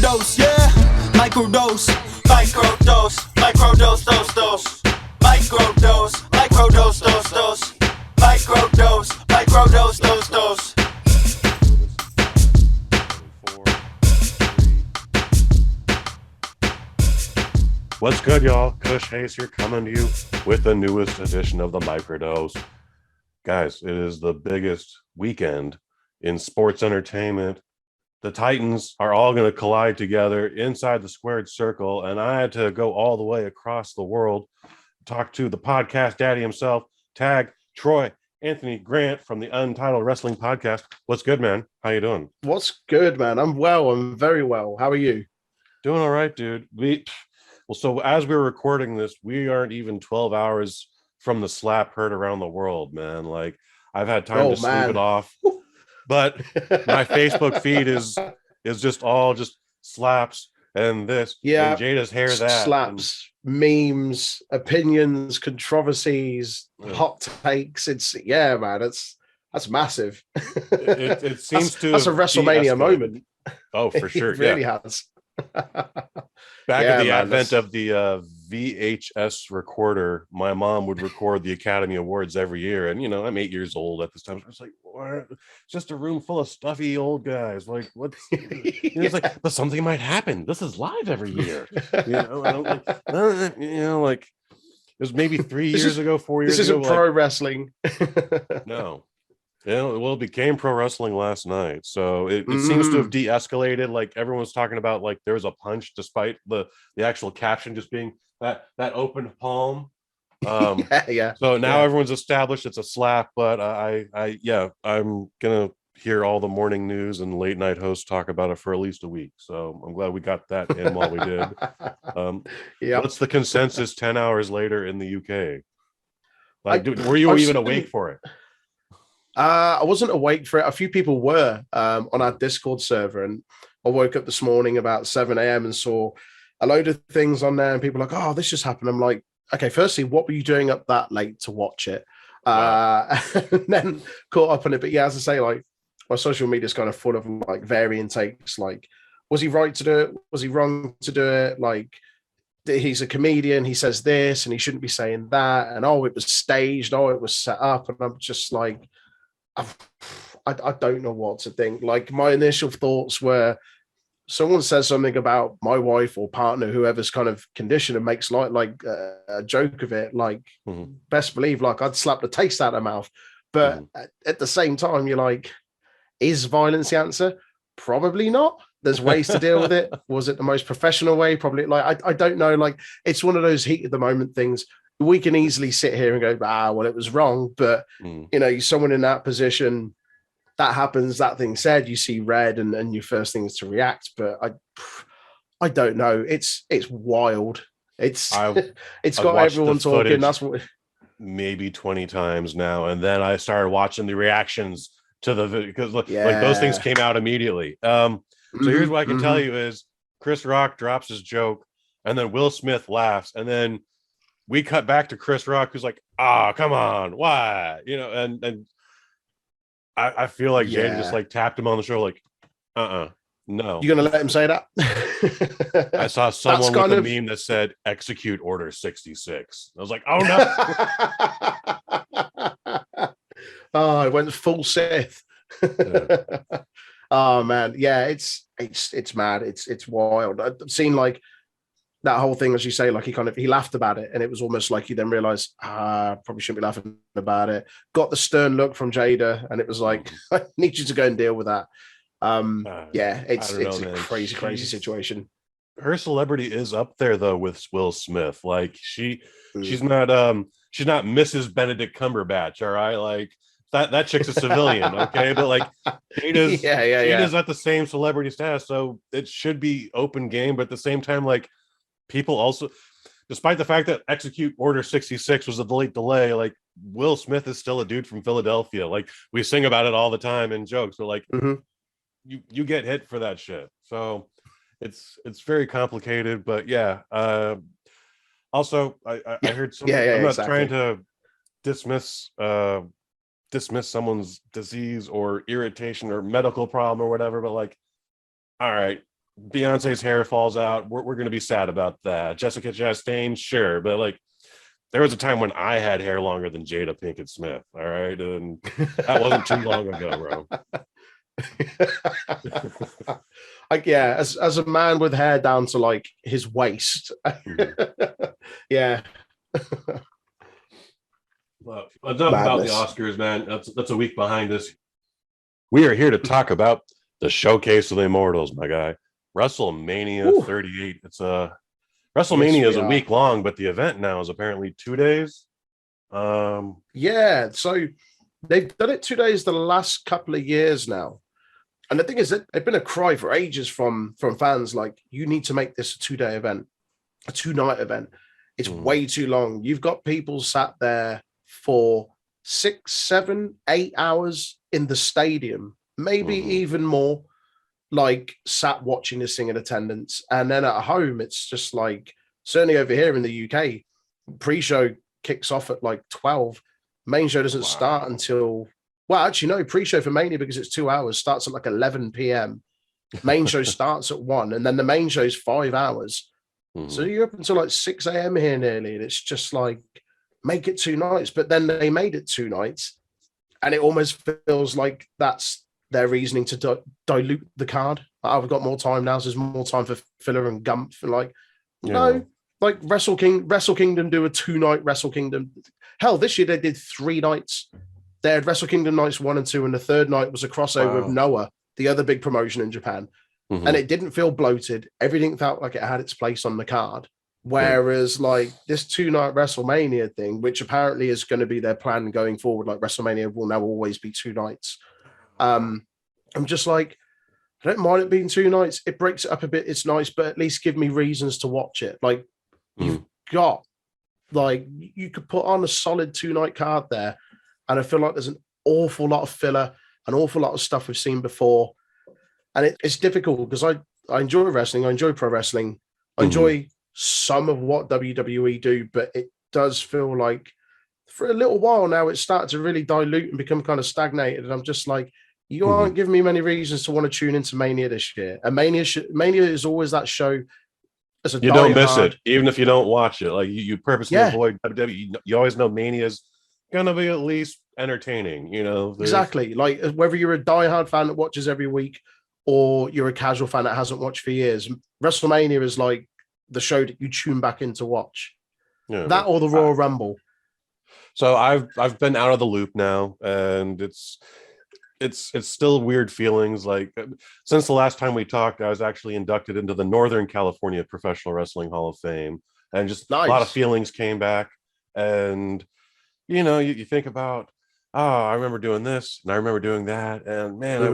Microdose, yeah. Microdose, microdose, microdose, dose. Microdose, microdose, dose. Microdose, microdose, dose. What's good, y'all? Kush Hayes here, coming to you with the newest edition of the Microdose. Guys, it is the biggest weekend in sports entertainment. The Titans are all going to collide together inside the squared circle, and I had to go all the way across the world, talk to the podcast daddy himself, tag Troy Anthony Grant from the Untitled Wrestling Podcast. What's good, man? How you doing? What's good, man? I'm well. I'm very well. How are you? Doing all right, dude. So as we were recording this, we aren't even 12 hours from the slap heard around the world, man. Like, I've had time to sleep it off, but my Facebook feed is just all slaps and this, and Jada's hair, that slaps, memes, opinions, controversies, hot takes. It's man, that's massive. It seems that's a WrestleMania moment. Oh, for sure. It really has. Back at the advent of the VHS recorder, my mom would record the Academy Awards every year. And, I'm 8 years old at this time. So I was like, what? It's just a room full of stuffy old guys. Like, what's it's like, but something might happen. This is live every year. And I'm like, it was maybe 3 years ago, 4 years ago. This isn't pro wrestling. No. Well, it became pro wrestling last night, so it seems to have de-escalated. Like, everyone's talking about, like, there was a punch, despite the actual caption just being that open palm. So now everyone's established it's a slap, but I'm gonna hear all the morning news and late night hosts talk about it for at least a week. So I'm glad we got that in while we did. What's the consensus 10 hours later in the UK? Like, were you even awake for it? I wasn't awake for it. A few people were on our Discord server, and I woke up this morning about 7 a.m. and saw a load of things on there, and people were like, oh, this just happened. I'm like, okay, firstly, what were you doing up that late to watch it? Wow. And then caught up on it. But yeah, as I say, like, my social media is kind of full of like varying takes. Like, was he right to do it? Was he wrong to do it? Like, he's a comedian, he says this and he shouldn't be saying that, and it was staged, it was set up. And I'm just like, I don't know what to think. Like, my initial thoughts were, someone says something about my wife or partner, whoever's kind of condition, and makes like a joke of it, like, best believe, like, I'd slap the taste out of their mouth. But at the same time, you're like, is violence the answer? Probably not. There's ways to deal with it. Was it the most professional way? Probably. Like, I don't know. Like, it's one of those heat of the moment things. We can easily sit here and go, well, it was wrong. But, someone in that position, that happens, that thing said, you see red, and your first thing is to react. But I don't know. It's wild. It's got everyone talking. That's what, maybe 20 times now. And then I started watching the reactions to the video, because like those things came out immediately. So here's what I can tell you is Chris Rock drops his joke, and then Will Smith laughs, and then we cut back to Chris Rock, who's like, come on, why? And I feel like Jada just like tapped him on the shoulder, like, no. You're gonna let him say that? I saw someone with a meme that said execute order 66. I was like, oh no. It went full Sith. Oh man, yeah, it's mad. It's wild. I've seen like that whole thing, as you say, like he laughed about it, and it was almost like he then realized, probably shouldn't be laughing about it. Got the stern look from Jada, and it was like, I need you to go and deal with that. It's a crazy situation. Her celebrity is up there though with Will Smith. Like, she's not Mrs. Benedict Cumberbatch, all right? Like, that chick's a civilian, okay? But like, Jada's not the same celebrity status, so it should be open game. But at the same time, like, people also, despite the fact that execute order 66 was a late delay, like, Will Smith is still a dude from Philadelphia. Like, we sing about it all the time in jokes. So like, you get hit for that shit. So it's very complicated. But also I heard some, I'm not trying to dismiss someone's disease or irritation or medical problem or whatever, but like, all right, Beyonce's hair falls out. We're going to be sad about that. Jessica Chastain, sure, but like there was a time when I had hair longer than Jada Pinkett Smith. All right, and that wasn't too long ago, bro. Like, yeah, as a man with hair down to like his waist. Yeah. Well, enough about the Oscars, man. That's a week behind us. We are here to talk about the Showcase of the Immortals, my guy. WrestleMania 38. It's WrestleMania is a week long, but the event now is apparently 2 days. Yeah, so they've done it 2 days the last couple of years now. And the thing is that it's been a cry for ages from fans, like, you need to make this a 2-day event, a 2-night event. It's way too long. You've got people sat there for 6, 7, 8 hours in the stadium, maybe even more, like sat watching this thing in attendance. And then at home, it's just like, certainly over here in the UK, pre-show kicks off at like 12. Main show doesn't start until, well, actually, no, pre-show for Mania, because it's 2 hours, starts at like 11 p.m. Main show starts at 1, and then the main show is 5 hours. So you're up until like 6 a.m. here nearly, and it's just like, make it 2 nights. But then they made it 2 nights, and it almost feels like that's their reasoning to dilute the card. I've got more time now, so there's more time for filler and gump. And like, no, like Wrestle Kingdom do a 2-night Wrestle Kingdom. Hell, this year they did 3 nights. They had Wrestle Kingdom nights 1 and 2, and the third night was a crossover with Noah, the other big promotion in Japan. And it didn't feel bloated. Everything felt like it had its place on the card. Whereas like this 2-night WrestleMania thing, which apparently is going to be their plan going forward, like WrestleMania will now always be 2 nights. I'm just like, I don't mind it being 2 nights. It breaks it up a bit. It's nice, but at least give me reasons to watch it. Like you've got, like, you could put on a solid 2-night card there. And I feel like there's an awful lot of filler, an awful lot of stuff we've seen before. And it's difficult because I enjoy wrestling. I enjoy pro wrestling. I enjoy some of what WWE do, but it does feel like for a little while now, it's started to really dilute and become kind of stagnated. And I'm just like, you aren't giving me many reasons to want to tune into Mania this year. And Mania is always that show. As a you don't miss it, even if you don't watch it. Like you purposely avoid WWE. You always know Mania's gonna be at least entertaining. You know, exactly. Like whether you're a diehard fan that watches every week, or you're a casual fan that hasn't watched for years, WrestleMania is like the show that you tune back in to watch. That or the Royal Rumble. So I've been out of the loop now, and it's still weird feelings. Like since the last time we talked, I was actually inducted into the Northern California Professional Wrestling Hall of Fame, and just a lot of feelings came back. And you know, you think about, I remember doing this and I remember doing that, and man, I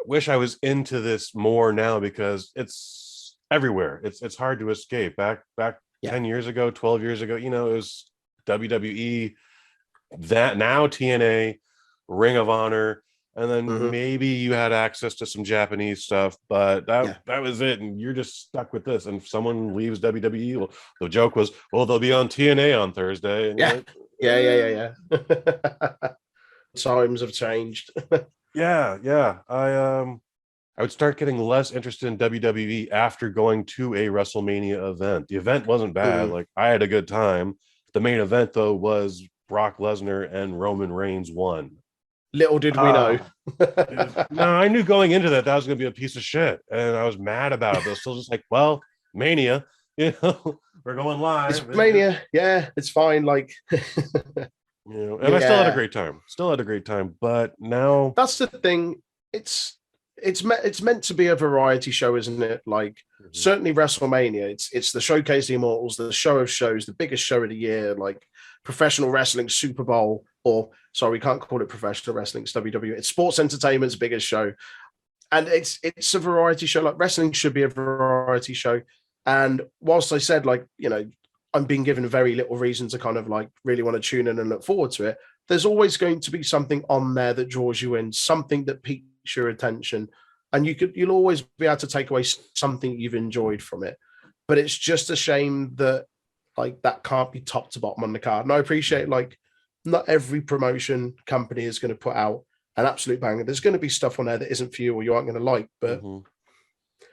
wish I was into this more now, because it's everywhere. It's hard to escape. Back 10 years ago, 12 years ago, you know, it was WWE, that now TNA, Ring of Honor, and then maybe you had access to some Japanese stuff, but that was it. And you're just stuck with this. And if someone leaves WWE, well, the joke was, well, they'll be on TNA on Thursday. And yeah. Times have changed. Yeah. I would start getting less interested in WWE after going to a WrestleMania event. The event wasn't bad. Like I had a good time. The main event though was Brock Lesnar and Roman Reigns won. Little did we know. No, I knew going into that was going to be a piece of shit, and I was mad about it. But still, just like, well, Mania, you know, we're going live. It's Mania, yeah, it's fine. Like, you know, and I still had a great time. But now that's the thing. It's meant to be a variety show, isn't it? Like, certainly WrestleMania. It's the Showcase of the Immortals, the show of shows, the biggest show of the year. Like professional wrestling Super Bowl, or sorry, we can't call it professional wrestling. It's WWE. It's sports entertainment's biggest show, and it's a variety show. Like wrestling should be a variety show. And whilst I said, like, you know, I'm being given very little reason to kind of like really want to tune in and look forward to it, there's always going to be something on there that draws you in, something that piques your attention, and you'll always be able to take away something you've enjoyed from it. But it's just a shame that like that can't be top to bottom on the card. And I appreciate, like, not every promotion company is going to put out an absolute banger. There's going to be stuff on there that isn't for you or you aren't going to like, but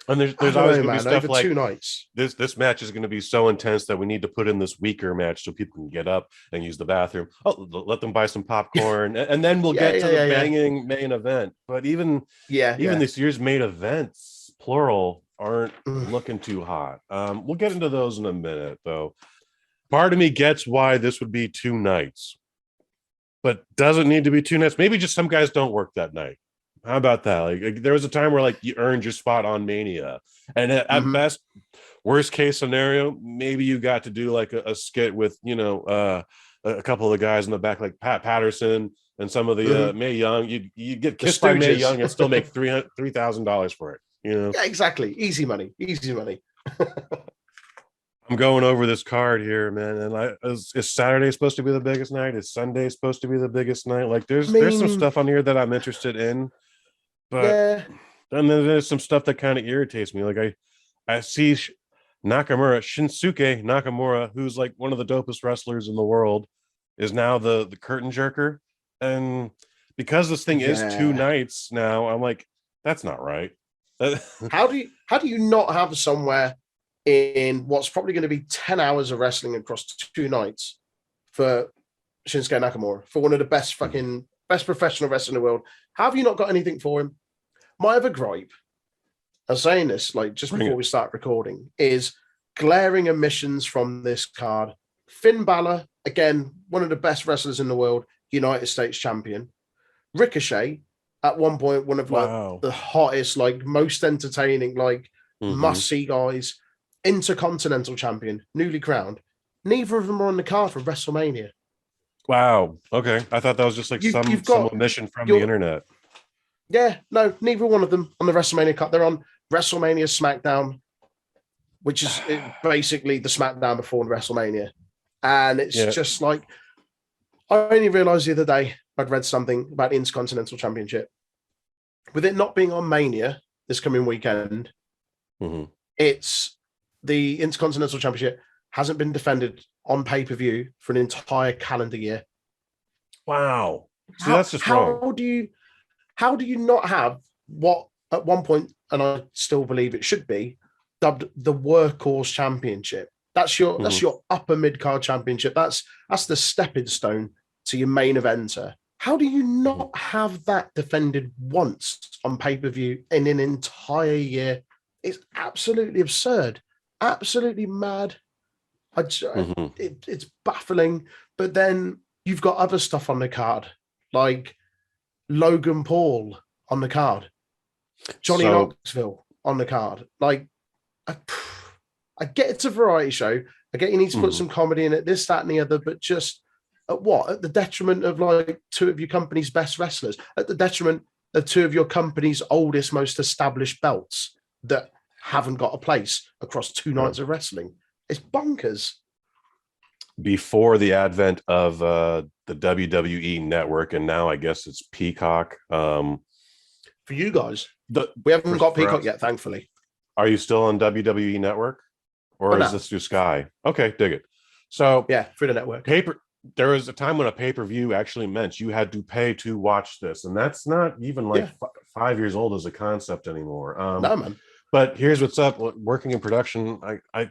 And there's I don't always know, going to be man. stuff Over like 2 nights. this match is going to be so intense that we need to put in this weaker match so people can get up and use the bathroom. Oh, let them buy some popcorn, and then we'll get to the banging main event. But even this year's main events, plural, aren't looking too hot. We'll get into those in a minute, though. Part of me gets why this would be 2 nights, but doesn't need to be 2 nights. Maybe just some guys don't work that night. How about that? Like there was a time where like you earned your spot on Mania, and at best, worst case scenario, maybe you got to do like a skit with a couple of the guys in the back, like Pat Patterson and some of the Mae Young. You get kissed by Mae Young and still make $3,000 for it. Yeah, exactly. Easy money. I'm going over this card here, man, and is Saturday supposed to be the biggest night? Is Sunday supposed to be the biggest night? Like there's some stuff on here that I'm interested in. But and then there's some stuff that kind of irritates me. Like I see Shinsuke Nakamura, who's like one of the dopest wrestlers in the world, is now the curtain jerker. And because this thing is 2 nights now, I'm like, that's not right. How do you not have somewhere in what's probably going to be 10 hours of wrestling across 2 nights for Shinsuke Nakamura, for one of the best professional wrestlers in the world? How have you not got anything for him? My other gripe, I'm saying this like just before we start recording, is glaring omissions from this card. Finn Balor, again, one of the best wrestlers in the world, United States champion. Ricochet, at one point, one of like the hottest, like most entertaining, like must-see guys. Intercontinental champion, newly crowned. Neither of them are on the card for WrestleMania. Wow. Okay. I thought that was just like some omission from the internet. Yeah, no, neither one of them on the WrestleMania card. They're on WrestleMania SmackDown, which is basically the SmackDown before WrestleMania. And it's just like, I only realized the other day I'd read something about the Intercontinental Championship. With it not being on Mania this coming weekend, it's the Intercontinental Championship hasn't been defended on pay-per-view for an entire calendar year. Wow. See, that's just wrong. How do you not have what at one point, and I still believe it should be, dubbed the Workhorse Championship? That's your upper mid-card championship. That's the stepping stone to your main eventer. How do you not have that defended once on pay-per-view in an entire year? It's absolutely absurd. Absolutely mad. It's baffling. But then you've got other stuff on the card, like Logan Paul on the card, Johnny Knoxville on the card. Like, I get it's a variety show. I get you need to put some comedy in it, this, that, and the other, but just at what? At the detriment of like 2 of your company's best wrestlers, at the detriment of 2 of your company's oldest, most established belts that haven't got a place across 2 nights of wrestling. It's bonkers. Before the advent of the WWE Network, and now I guess it's Peacock. For you guys, we haven't got Peacock yet, thankfully. Are you still on WWE Network, or is this through Sky? Okay, dig it. So yeah, through the network. There was a time when a pay-per-view actually meant you had to pay to watch this, and that's not even like 5 years old as a concept anymore. No, man. But here's what's up. Working in production, I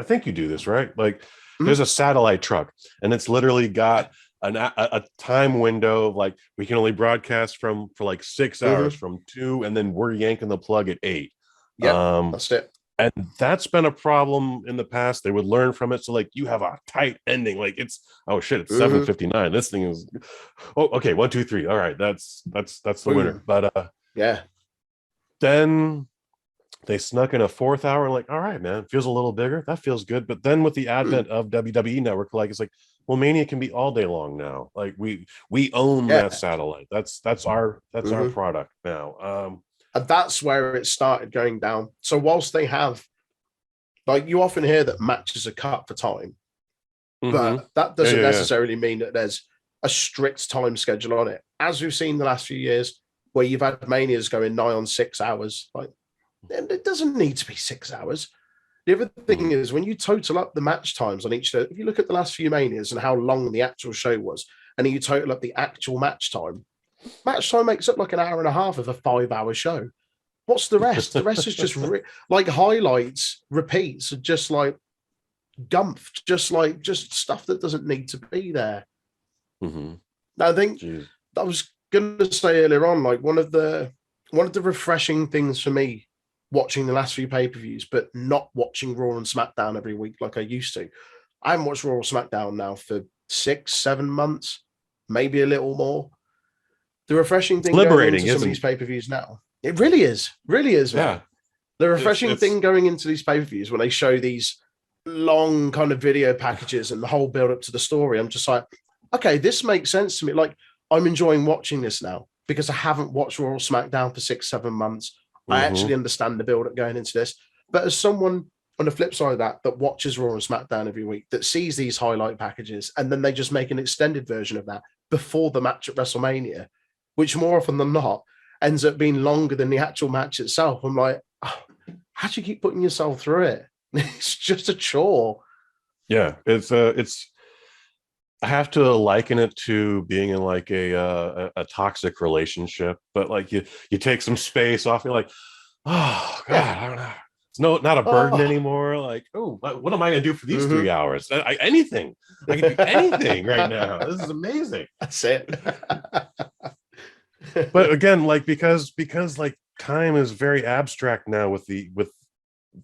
think you do this right. Like, there's a satellite truck, and it's literally got a time window of like we can only broadcast for like 6 hours from 2, and then we're yanking the plug at 8. Yeah, that's it. And that's been a problem in the past. They would learn from it. So like you have a tight ending. Like it's 7:59. This thing is okay. 1, 2, 3. All right, that's the winner. But then they snuck in a 4th hour and like, all right, man, feels a little bigger. That feels good. But then with the advent of WWE Network, like it's like, well, Mania can be all day long now. Like we own that satellite. That's our product now. And that's where it started going down. So whilst they have, like, you often hear that matches are cut for time, but that doesn't necessarily mean that there's a strict time schedule on it. As we've seen the last few years, where you've had Manias going nigh on 6 hours, like, it doesn't need to be 6 hours. The other thing is when you total up the match times on each, if you look at the last few Manias and how long the actual show was, and then you total up the actual match time makes up like an hour and a half of a 5-hour show. What's the rest? The rest is just like highlights, repeats, just like gumph, just stuff that doesn't need to be there. Mm-hmm. I think I was gonna say earlier on, like one of the refreshing things for me watching the last few pay-per-views, but not watching Raw and SmackDown every week like I used to. I haven't watched Raw or SmackDown now for 6-7 months, maybe a little more. The refreshing thing going into some of these pay-per-views now, it really is, man. Yeah. The refreshing thing going into these pay-per-views when they show these long kind of video packages and the whole build up to the story, I'm just like, okay, this makes sense to me. Like, I'm enjoying watching this now because I haven't watched Raw or SmackDown for 6-7 months. I actually understand the build-up going into this. But as someone on the flip side of that watches Raw and SmackDown every week, that sees these highlight packages, and then they just make an extended version of that before the match at WrestleMania, which more often than not ends up being longer than the actual match itself. I'm like, oh, how do you keep putting yourself through it? It's just a chore. Yeah, it's I have to liken it to being in like a toxic relationship, but like you take some space off, you're like, oh God, I don't know. It's not a burden anymore. Like, oh, what am I gonna do for these 3 hours? Anything. I can do anything right now. This is amazing. That's it. But again, like because like time is very abstract now with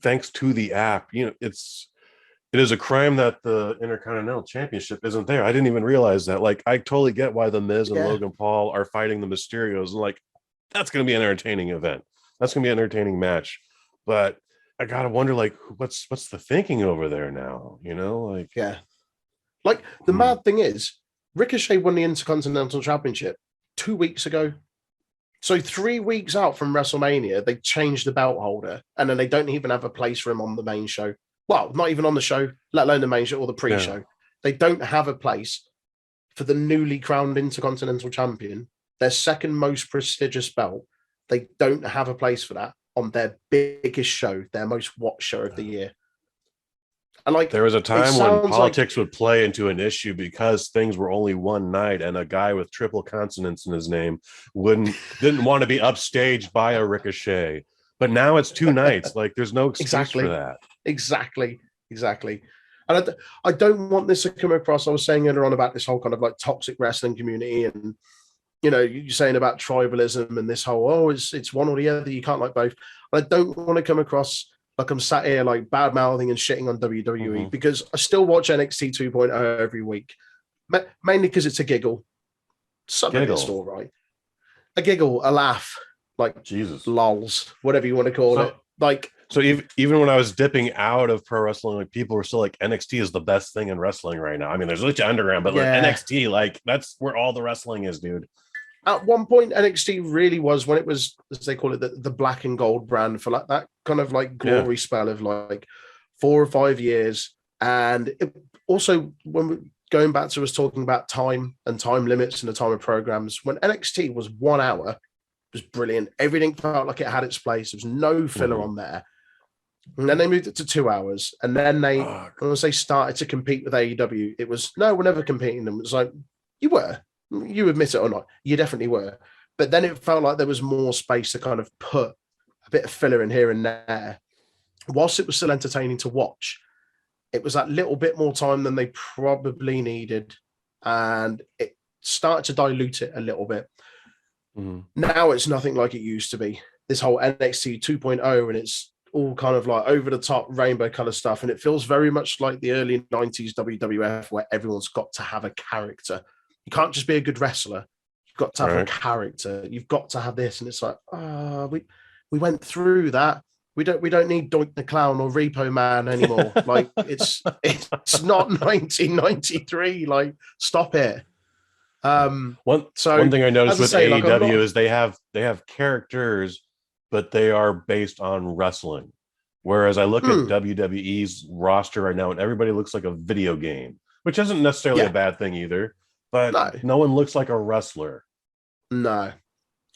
thanks to the app, you know, it is a crime that the Intercontinental Championship isn't there. I didn't even realize that. Like, I totally get why the Miz and Logan Paul are fighting the Mysterios, and like, that's going to be an entertaining event. That's going to be an entertaining match. But I gotta wonder, like, what's the thinking over there now? You know, like, like the mad thing is, Ricochet won the Intercontinental Championship 2 weeks ago. So 3 weeks out from WrestleMania, they changed the belt holder, and then they don't even have a place for him on the main show. Well, not even on the show, let alone the main show or the pre-show. Yeah. They don't have a place for the newly crowned Intercontinental Champion, their second most prestigious belt. They don't have a place for that on their biggest show, their most watched show of the year. And like, there was a time when politics would play into an issue because things were only one night, and a guy with triple consonants in his name didn't want to be upstaged by a Ricochet. But now it's 2 nights. Like, there's no excuse for that. Exactly. And I don't want this to come across. I was saying earlier on about this whole kind of like toxic wrestling community, and you know, you're saying about tribalism and this whole, it's one or the other, you can't like both. I don't want to come across like I'm sat here like bad mouthing and shitting on WWE, because I still watch NXT 2.0 every week, mainly because it's a giggle. Something it's all right. A giggle, a laugh, like Jesus, lols, whatever you want to call it. Like, so even when I was dipping out of pro wrestling, like, people were still like, NXT is the best thing in wrestling right now. I mean, there's Lucha Underground, but like NXT, like, that's where all the wrestling is, dude. At one point, NXT really was, when it was, as they call it, the black and gold brand, for like that kind of like glory spell of like 4 or 5 years. And it also, when we're going back to us talking about time and time limits and the time of programs, when NXT was 1 hour, it was brilliant. Everything felt like it had its place. There was no filler on there. And then they moved it to 2 hours. And then they started to compete with AEW, it was, no, we're never competing them. It was like, you admit it or not, you definitely were. But then it felt like there was more space to kind of put a bit of filler in here and there. Whilst it was still entertaining to watch, it was that little bit more time than they probably needed. And it started to dilute it a little bit. Now it's nothing like it used to be. This whole NXT 2.0, and it's all kind of like over the top rainbow color stuff. And it feels very much like the early 90s WWF, where everyone's got to have a character. You can't just be a good wrestler. You've got to have a character. You've got to have this. And it's like, we went through that. We don't need Doink the Clown or Repo Man anymore. Like, it's not 1993. Like, stop it. One thing I noticed with AEW is they have characters, but they are based on wrestling. Whereas I look at WWE's roster right now, and everybody looks like a video game, which isn't necessarily a bad thing either. But no one looks like a wrestler. No.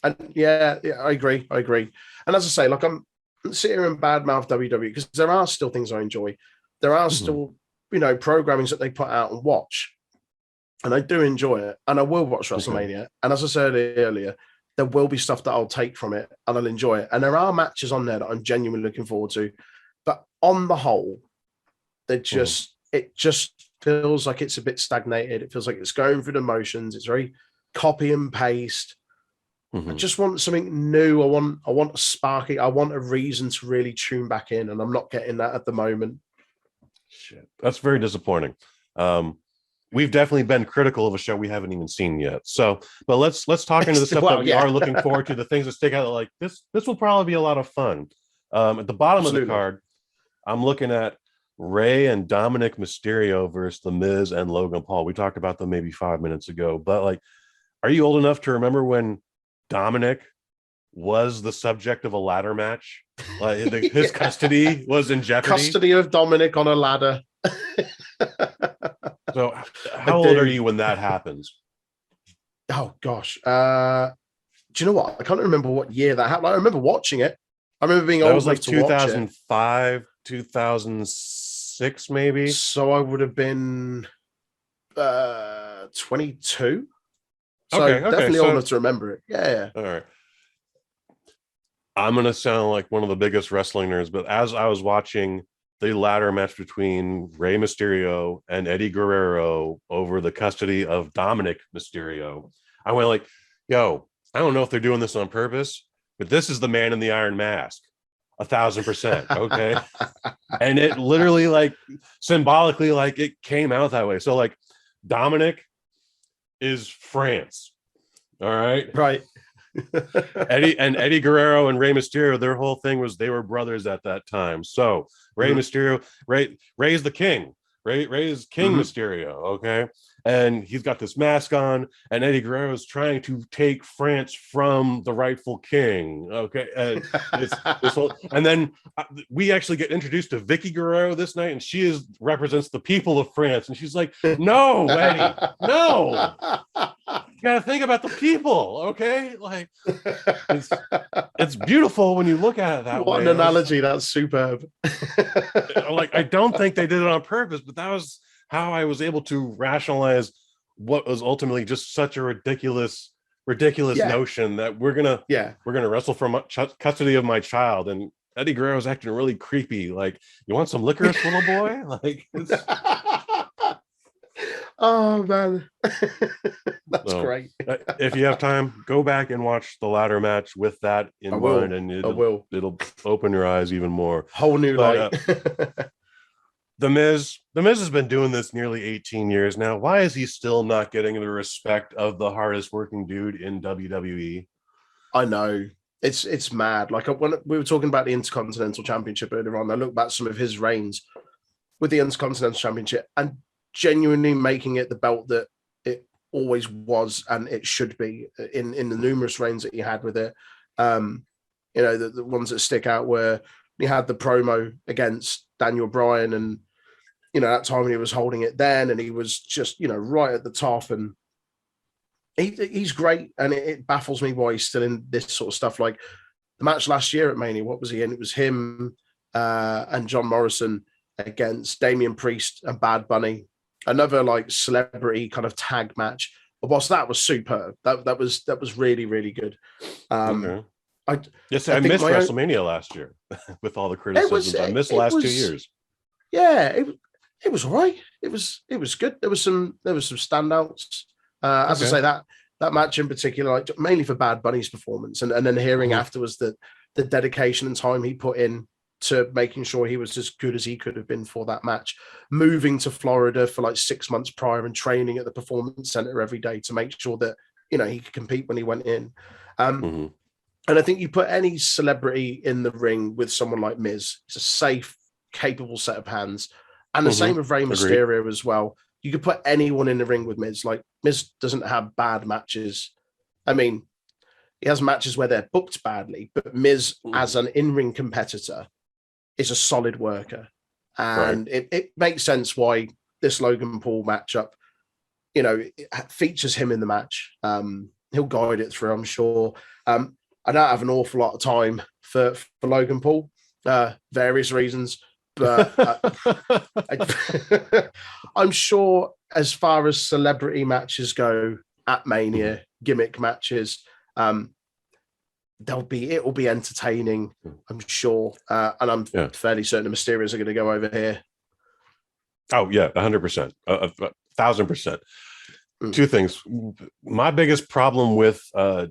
And yeah, I agree. And as I say, like, I'm sitting here and badmouth WWE because there are still things I enjoy. There are still, programmings that they put out and watch. And I do enjoy it. And I will watch WrestleMania. And as I said earlier, there will be stuff that I'll take from it and I'll enjoy it. And there are matches on there that I'm genuinely looking forward to. But on the whole, it just feels like it's a bit stagnated. It feels like it's going through the motions. It's very copy and paste. I just want something new. I want a sparky. I want a reason to really tune back in, and I'm not getting that at the moment. Shit, that's very disappointing. We've definitely been critical of a show we haven't even seen yet. So, but let's talk into the stuff that we are looking forward to. The things that stick out, like this will probably be a lot of fun. At the bottom of the card, I'm looking at Rey and Dominic Mysterio versus The Miz and Logan Paul. We talked about them maybe 5 minutes ago, but like, are you old enough to remember when Dominic was the subject of a ladder match? Like his custody was in jeopardy. Custody of Dominic on a ladder. So how old are you when that happens? Oh gosh. Do you know what? I can't remember what year that happened. I remember watching it. I remember being old. That was like 2005, 2006, maybe. So I would have been 22. So definitely old enough to remember it. Yeah. All right. I'm gonna sound like one of the biggest wrestling nerds, but as I was watching the ladder match between Rey Mysterio and Eddie Guerrero over the custody of Dominic Mysterio, I went like, yo, I don't know if they're doing this on purpose, but this is the man in the iron mask. 1,000%. Okay. And it literally, like, symbolically, like, it came out that way. So like Dominic is France. All right. Right. Eddie Guerrero and Rey Mysterio, their whole thing was they were brothers at that time. So Rey Mysterio, Rey's the king. Rey is King Mysterio, okay? And he's got this mask on, and Eddie Guerrero is trying to take France from the rightful king, okay? And and then we actually get introduced to Vicky Guerrero this night, and she represents the people of France, and she's like, no, Eddie, no. You gotta think about the people, okay? Like, it's beautiful when you look at it that way. What an analogy! That's superb. Like, I don't think they did it on purpose, but that was how I was able to rationalize what was ultimately just such a ridiculous notion that we're gonna wrestle from custody of my child, and Eddie Guerrero's acting really creepy. Like, you want some licorice, little boy? Like, it's... Oh man, that's great. If you have time, go back and watch the ladder match with that in mind, and it'll open your eyes even more. Whole new light. The Miz has been doing this nearly 18 years now. Why is he still not getting the respect of the hardest working dude in WWE? I know. It's mad. Like, when we were talking about the Intercontinental Championship earlier on, I looked back some of his reigns with the Intercontinental Championship and genuinely making it the belt that it always was and it should be in the numerous reigns that he had with it. You know, the ones that stick out where he had the promo against Daniel Bryan, and you know, that time when he was holding it then, and he was just, you know, right at the top, and he's great. And it baffles me why he's still in this sort of stuff. Like the match last year at Mania, what was he in? It was him and John Morrison against Damian Priest and Bad Bunny. Another like celebrity kind of tag match. But whilst that was superb, that was really, really good. I missed WrestleMania last year with all the criticisms. I missed the last 2 years. Yeah, it was all right. It was good. There was some standouts. As I say, that match in particular, like mainly for Bad Bunny's performance, and then hearing afterwards the dedication and time he put in to making sure he was as good as he could have been for that match, moving to Florida for like 6 months prior and training at the Performance Center every day to make sure that, you know, he could compete when he went in. And I think you put any celebrity in the ring with someone like Miz, it's a safe, capable set of hands. And the same with Rey Mysterio as well. You could put anyone in the ring with Miz. Like, Miz doesn't have bad matches. I mean, he has matches where they're booked badly, but Miz as an in-ring competitor is a solid worker. And it makes sense why this Logan Paul matchup, you know, it features him in the match. He'll guide it through, I'm sure. I don't have an awful lot of time for Logan Paul, various reasons, but I'm sure as far as celebrity matches go at Mania, gimmick matches, it will be entertaining, I'm sure. And I'm fairly certain the Mysterios are going to go over here. Oh yeah, 100%, 1,000%. Two things. My biggest problem with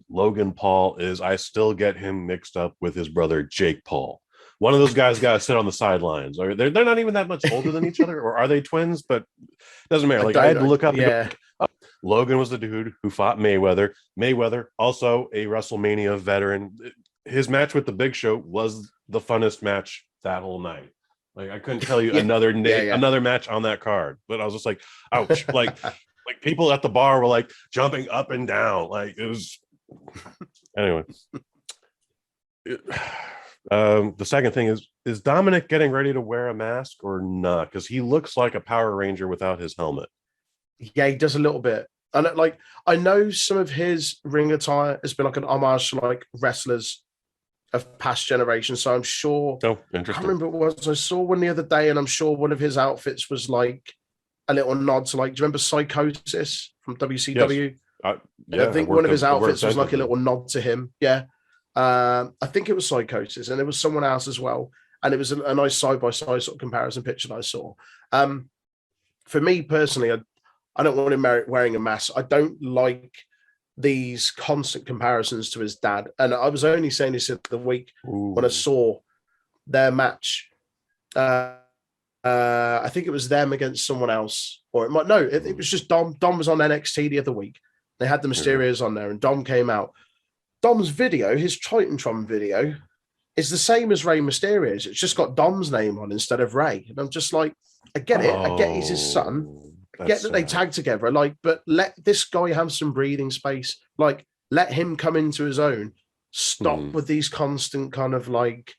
Logan Paul is I still get him mixed up with his brother Jake Paul. One of those guys got to sit on the sidelines. Or they're not even that much older than each other, or are they twins? But it doesn't matter. Like I had to look up. Yeah. And go, oh, Logan was the dude who fought Mayweather. Mayweather, also a WrestleMania veteran. His match with the Big Show was the funnest match that whole night. Like I couldn't tell you another match on that card, but I was just like, ouch! like people at the bar were like jumping up and down. Like it was. Anyway, the second thing is Dominic getting ready to wear a mask or not? Because he looks like a Power Ranger without his helmet. Yeah, he does a little bit. And like I know some of his ring attire has been like an homage to like wrestlers of past generations. So I'm sure. Oh, interesting. I can't remember what it was. I saw one the other day, and I'm sure one of his outfits was like a little nod to like. Do you remember Psychosis from WCW? Yes. I think one of his outfits was like a little nod to him. Yeah, I think it was Psychosis, and there was someone else as well. And it was a nice side by side sort of comparison picture that I saw. For me personally, I don't want him wearing a mask. I don't like these constant comparisons to his dad. And I was only saying this the week when I saw their match. I think it was them against someone else, or it might it was just Dom. Dom was on NXT the other week. They had the Mysterios on there, and Dom came out. Dom's video, his Titantron video, is the same as Rey Mysterio's. It's just got Dom's name on instead of Rey. And I'm just like, I get it. I get he's his son. Get that they tag together, but let this guy have some breathing space. Let him come into his own. Stop with these constant kind of like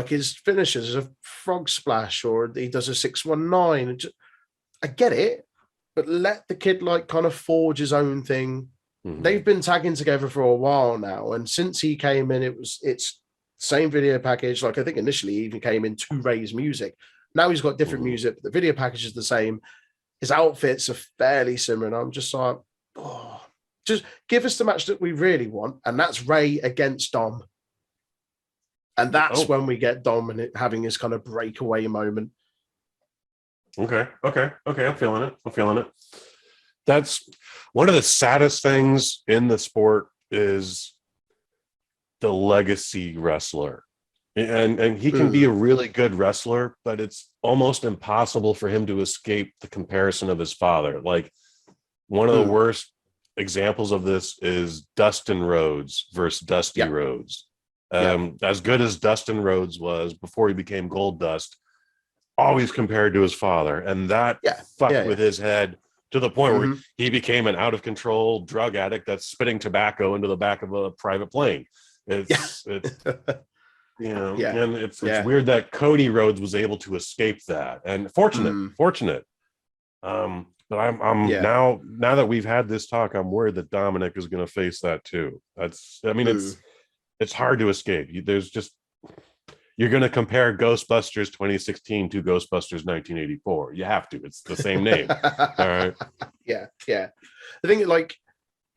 his finishes is a frog splash or he does a 619. I get it, but let the kid kind of forge his own thing. They've been tagging together for a while now, and since he came in, it's same video package. Like I think initially he even came in to Ray's music. Now he's got different music, but the video package is the same. His outfits are fairly similar. And I'm just like, just give us the match that we really want. And that's Ray against Dom. And that's when we get Dom and having his kind of breakaway moment. Okay. I'm feeling it. That's one of the saddest things in the sport is the legacy wrestler. And he can be a really good wrestler, but it's almost impossible for him to escape the comparison of his father. Like one of the worst examples of this is Dustin Rhodes versus Dusty Rhodes. As good as Dustin Rhodes was before he became Gold Dust, always compared to his father. And that fucked with his head to the point where he became an out of control drug addict that's spitting tobacco into the back of a private plane. It's and it's weird that Cody Rhodes was able to escape that, and fortunate. But I'm now that we've had this talk, I'm worried that Dominic is going to face that too. It's hard to escape. There's just you're going to compare Ghostbusters 2016 to Ghostbusters 1984. You have to. It's the same name. All right. Yeah. I think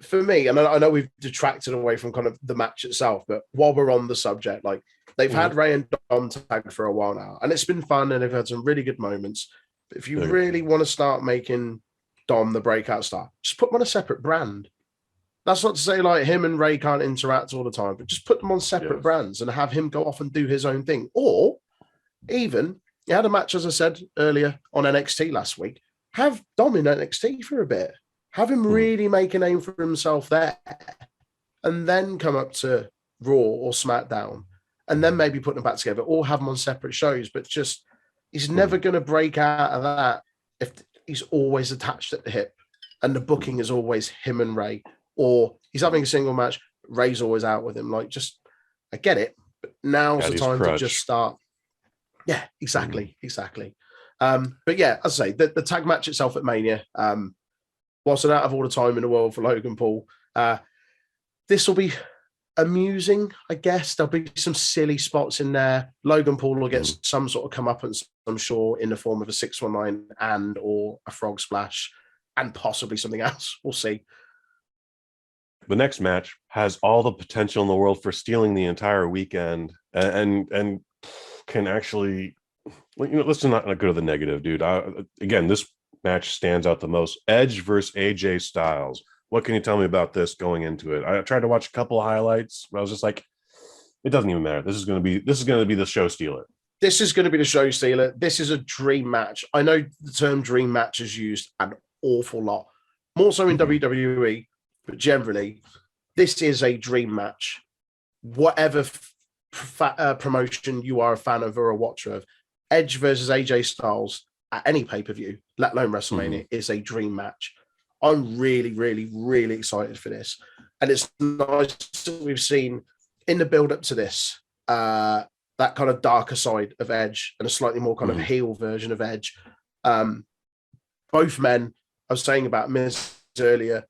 for me, and I know we've detracted away from kind of the match itself, but while we're on the subject, they've had Ray and Dom tagged for a while now, and it's been fun, and they've had some really good moments. But if you really want to start making Dom the breakout star, just put them on a separate brand. That's not to say him and Ray can't interact all the time, but just put them on separate brands and have him go off and do his own thing. Or even, you had a match, as I said earlier, on NXT last week. Have Dom in NXT for a bit. Have him really make a name for himself there, and then come up to Raw or SmackDown, and then maybe put them back together, or have them on separate shows. But just he's never going to break out of that if he's always attached at the hip, and the booking is always him and Ray, or he's having a single match, Ray's always out with him. I get it, but now's the time to just start. Yeah, exactly. But yeah, as I say, the tag match itself at Mania. Whilst I don't have all the time in the world for Logan Paul, this will be amusing, I guess. There'll be some silly spots in there. Logan Paul will get some sort of comeuppance, I'm sure, in the form of a 619 or a frog splash, and possibly something else. We'll see. the next match has all the potential in the world for stealing the entire weekend, and can actually, let's not go to the negative, dude. Again, this match stands out the most. Edge versus AJ Styles. What can you tell me about this going into it? I tried to watch a couple of highlights, but I was just like, it doesn't even matter. This is going to be the show stealer. This is going to be the show stealer. This is a dream match. I know the term dream match is used an awful lot, more so in WWE, but generally, this is a dream match. Whatever promotion you are a fan of or a watcher of, Edge versus AJ Styles at any pay-per-view, let alone WrestleMania, is a dream match. I'm really, really, really excited for this. And it's nice that we've seen in the build-up to this, that kind of darker side of Edge and a slightly more kind of heel version of Edge. Both men, I was saying about Miz earlier,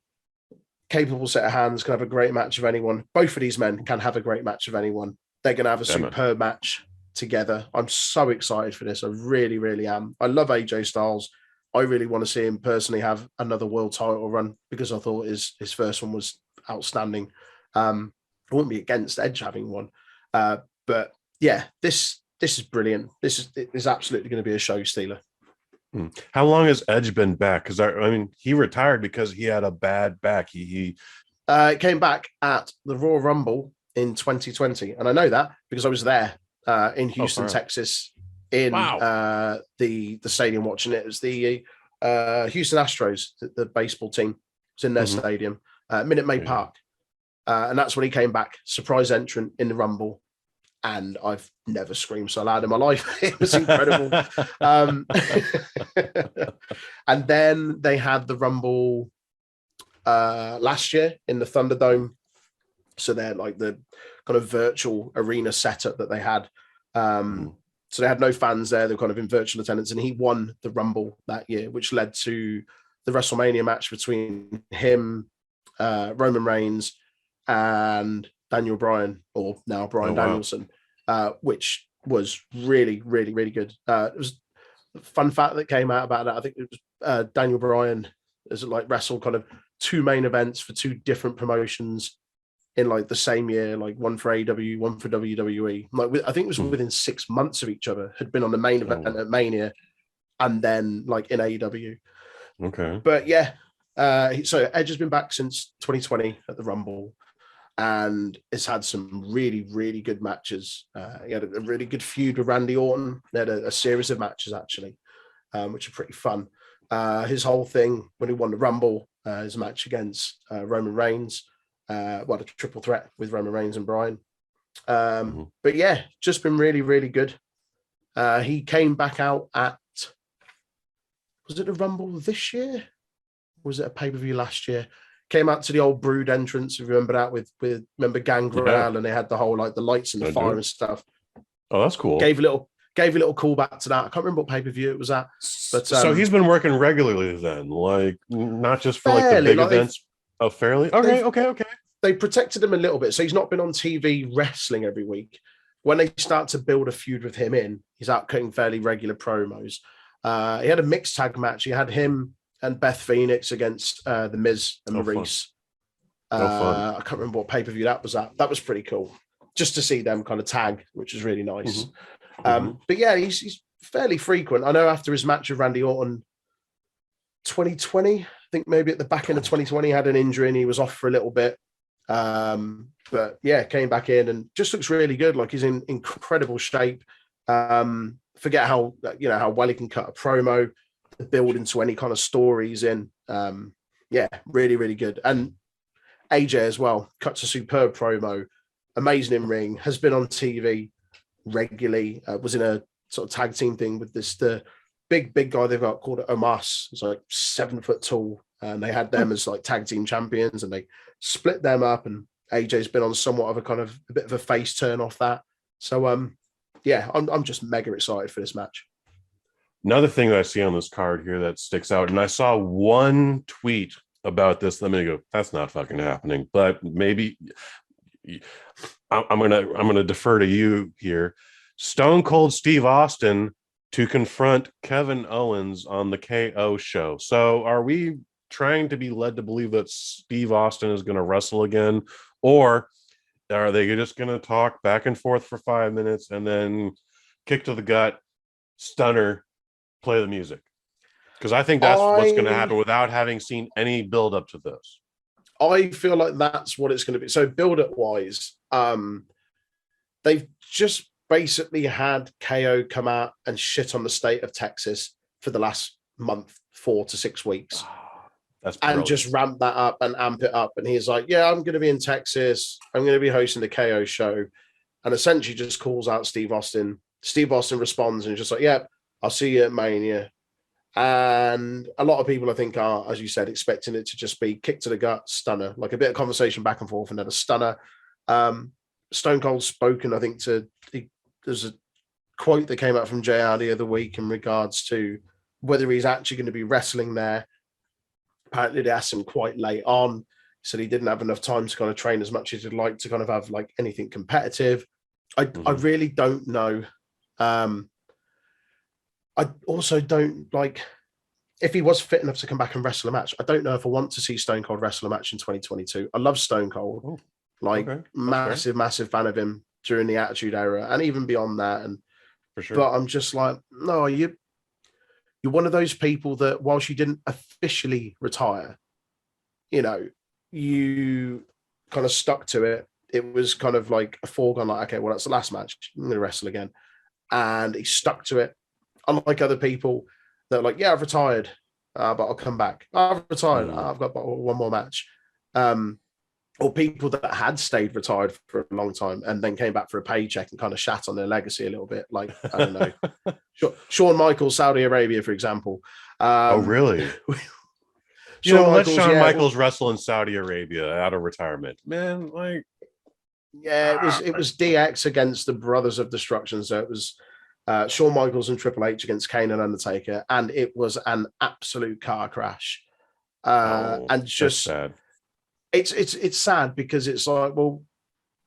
capable set of hands, can have a great match of anyone. Both of these men can have a great match of anyone. They're going to have a superb match together. I'm so excited for this. I really, really am. I love AJ Styles. I really want to see him personally have another world title run because I thought his first one was outstanding. I wouldn't be against Edge having one. But yeah, this is brilliant. This is absolutely going to be a show stealer. How long has Edge been back? Because I mean, he retired because he had a bad back. He came back at the Royal Rumble in 2020, and I know that because I was there in Houston, Texas, in the stadium watching it. It was the Houston Astros, the baseball team. It was in their stadium, Minute Maid Park, and that's when he came back, surprise entrant in the Rumble. And I've never screamed so loud in my life. It was incredible. And then they had the Rumble last year in the Thunderdome. So they're like the kind of virtual arena setup that they had. So they had no fans there. They're kind of in virtual attendance. And he won the Rumble that year, which led to the WrestleMania match between him, Roman Reigns, and Daniel Bryan, or now Bryan Danielson, which was really, really, really good. It was a fun fact that came out about that. I think it was Daniel Bryan as like wrestled kind of two main events for two different promotions in like the same year, like one for AEW, one for WWE. Like I think it was within 6 months of each other, had been on the main event at Mania and then like in AEW. Okay. But yeah, so Edge has been back since 2020 at the Rumble. And it's had some really, really good matches. He had a really good feud with Randy Orton. They had a series of matches, actually, which are pretty fun. His whole thing, when he won the Rumble, his match against Roman Reigns, a triple threat with Roman Reigns and Bryan. But yeah, just been really, really good. He came back out at, was it the Rumble this year? Or was it a pay-per-view last year? Came out to the old Brood entrance. Remember that with remember Gangrel, and they had the whole like the lights and the fire and stuff. Oh, that's cool. Gave a little callback to that. I can't remember what pay-per-view it was at. But so he's been working regularly then, like not just for like the big events. Oh, fairly. Okay. They protected him a little bit, so he's not been on TV wrestling every week. When they start to build a feud with him he's out cutting fairly regular promos. He had a mixed tag match. He had him and Beth Phoenix against The Miz and Maurice. I can't remember what pay-per-view that was at. That was pretty cool. Just to see them kind of tag, which was really nice. But yeah, he's fairly frequent. I know after his match with Randy Orton 2020, I think maybe at the back end of 2020, he had an injury and he was off for a little bit. But yeah, came back in and just looks really good. Like he's in incredible shape. Forget how well he can cut a promo, build into any kind of stories in. Yeah, really, really good. And AJ as well cuts a superb promo, amazing in ring, has been on TV regularly, was in a sort of tag team thing with the big guy they've got called Omos. It's like 7 foot tall, and they had them as like tag team champions, and they split them up, and AJ's been on somewhat of a bit of a face turn off that. So yeah, I'm just mega excited for this match. Another thing that I see on this card here that sticks out, and I saw one tweet about this. Let me go, that's not fucking happening, but maybe I'm gonna defer to you here. Stone Cold Steve Austin to confront Kevin Owens on the KO show. So are we trying to be led to believe that Steve Austin is going to wrestle again, or are they just going to talk back and forth for 5 minutes and then kick to the gut, stunner, play the music? Because I think that's what's going to happen without having seen any build up to this. I feel like that's what it's going to be. So build up wise, they've just basically had KO come out and shit on the state of Texas for the last month, 4 to 6 weeks. That's and just ramp that up and amp it up. And he's like, yeah, I'm going to be in Texas. I'm going to be hosting the KO show. And essentially just calls out Steve Austin. Steve Austin responds and just like, yeah, I'll see you at Mania. And a lot of people, I think, are, as you said, expecting it to just be kick to the gut, stunner, like a bit of conversation back and forth and then a stunner. Stone Cold's spoken, I think, there's a quote that came out from JR the other week in regards to whether he's actually going to be wrestling there. Apparently they asked him quite late on. He said he didn't have enough time to kind of train as much as he'd like to kind of have like anything competitive. I really don't know. I also don't like, if he was fit enough to come back and wrestle a match, I don't know if I want to see Stone Cold wrestle a match in 2022. I love Stone Cold. Massive fan of him during the Attitude Era and even beyond that. And for sure. But I'm just like, no, you're one of those people that whilst you didn't officially retire, you know, you kind of stuck to it. It was kind of like a foregone, like, okay, well, that's the last match. I'm going to wrestle again. And he stuck to it. Unlike other people that are like, yeah, I've retired, but I'll come back. I've retired. I've got one more match. Or people that had stayed retired for a long time and then came back for a paycheck and kind of shat on their legacy a little bit. Like, I don't know. Shawn Michaels, Saudi Arabia, for example. Oh, really? Let Shawn Michaels wrestle in Saudi Arabia out of retirement. Man, like... Yeah, it was DX against the Brothers of Destruction. So it was Shawn Michaels and Triple H against Kane and Undertaker. And it was an absolute car crash. And just... sad. It's sad because it's like, well,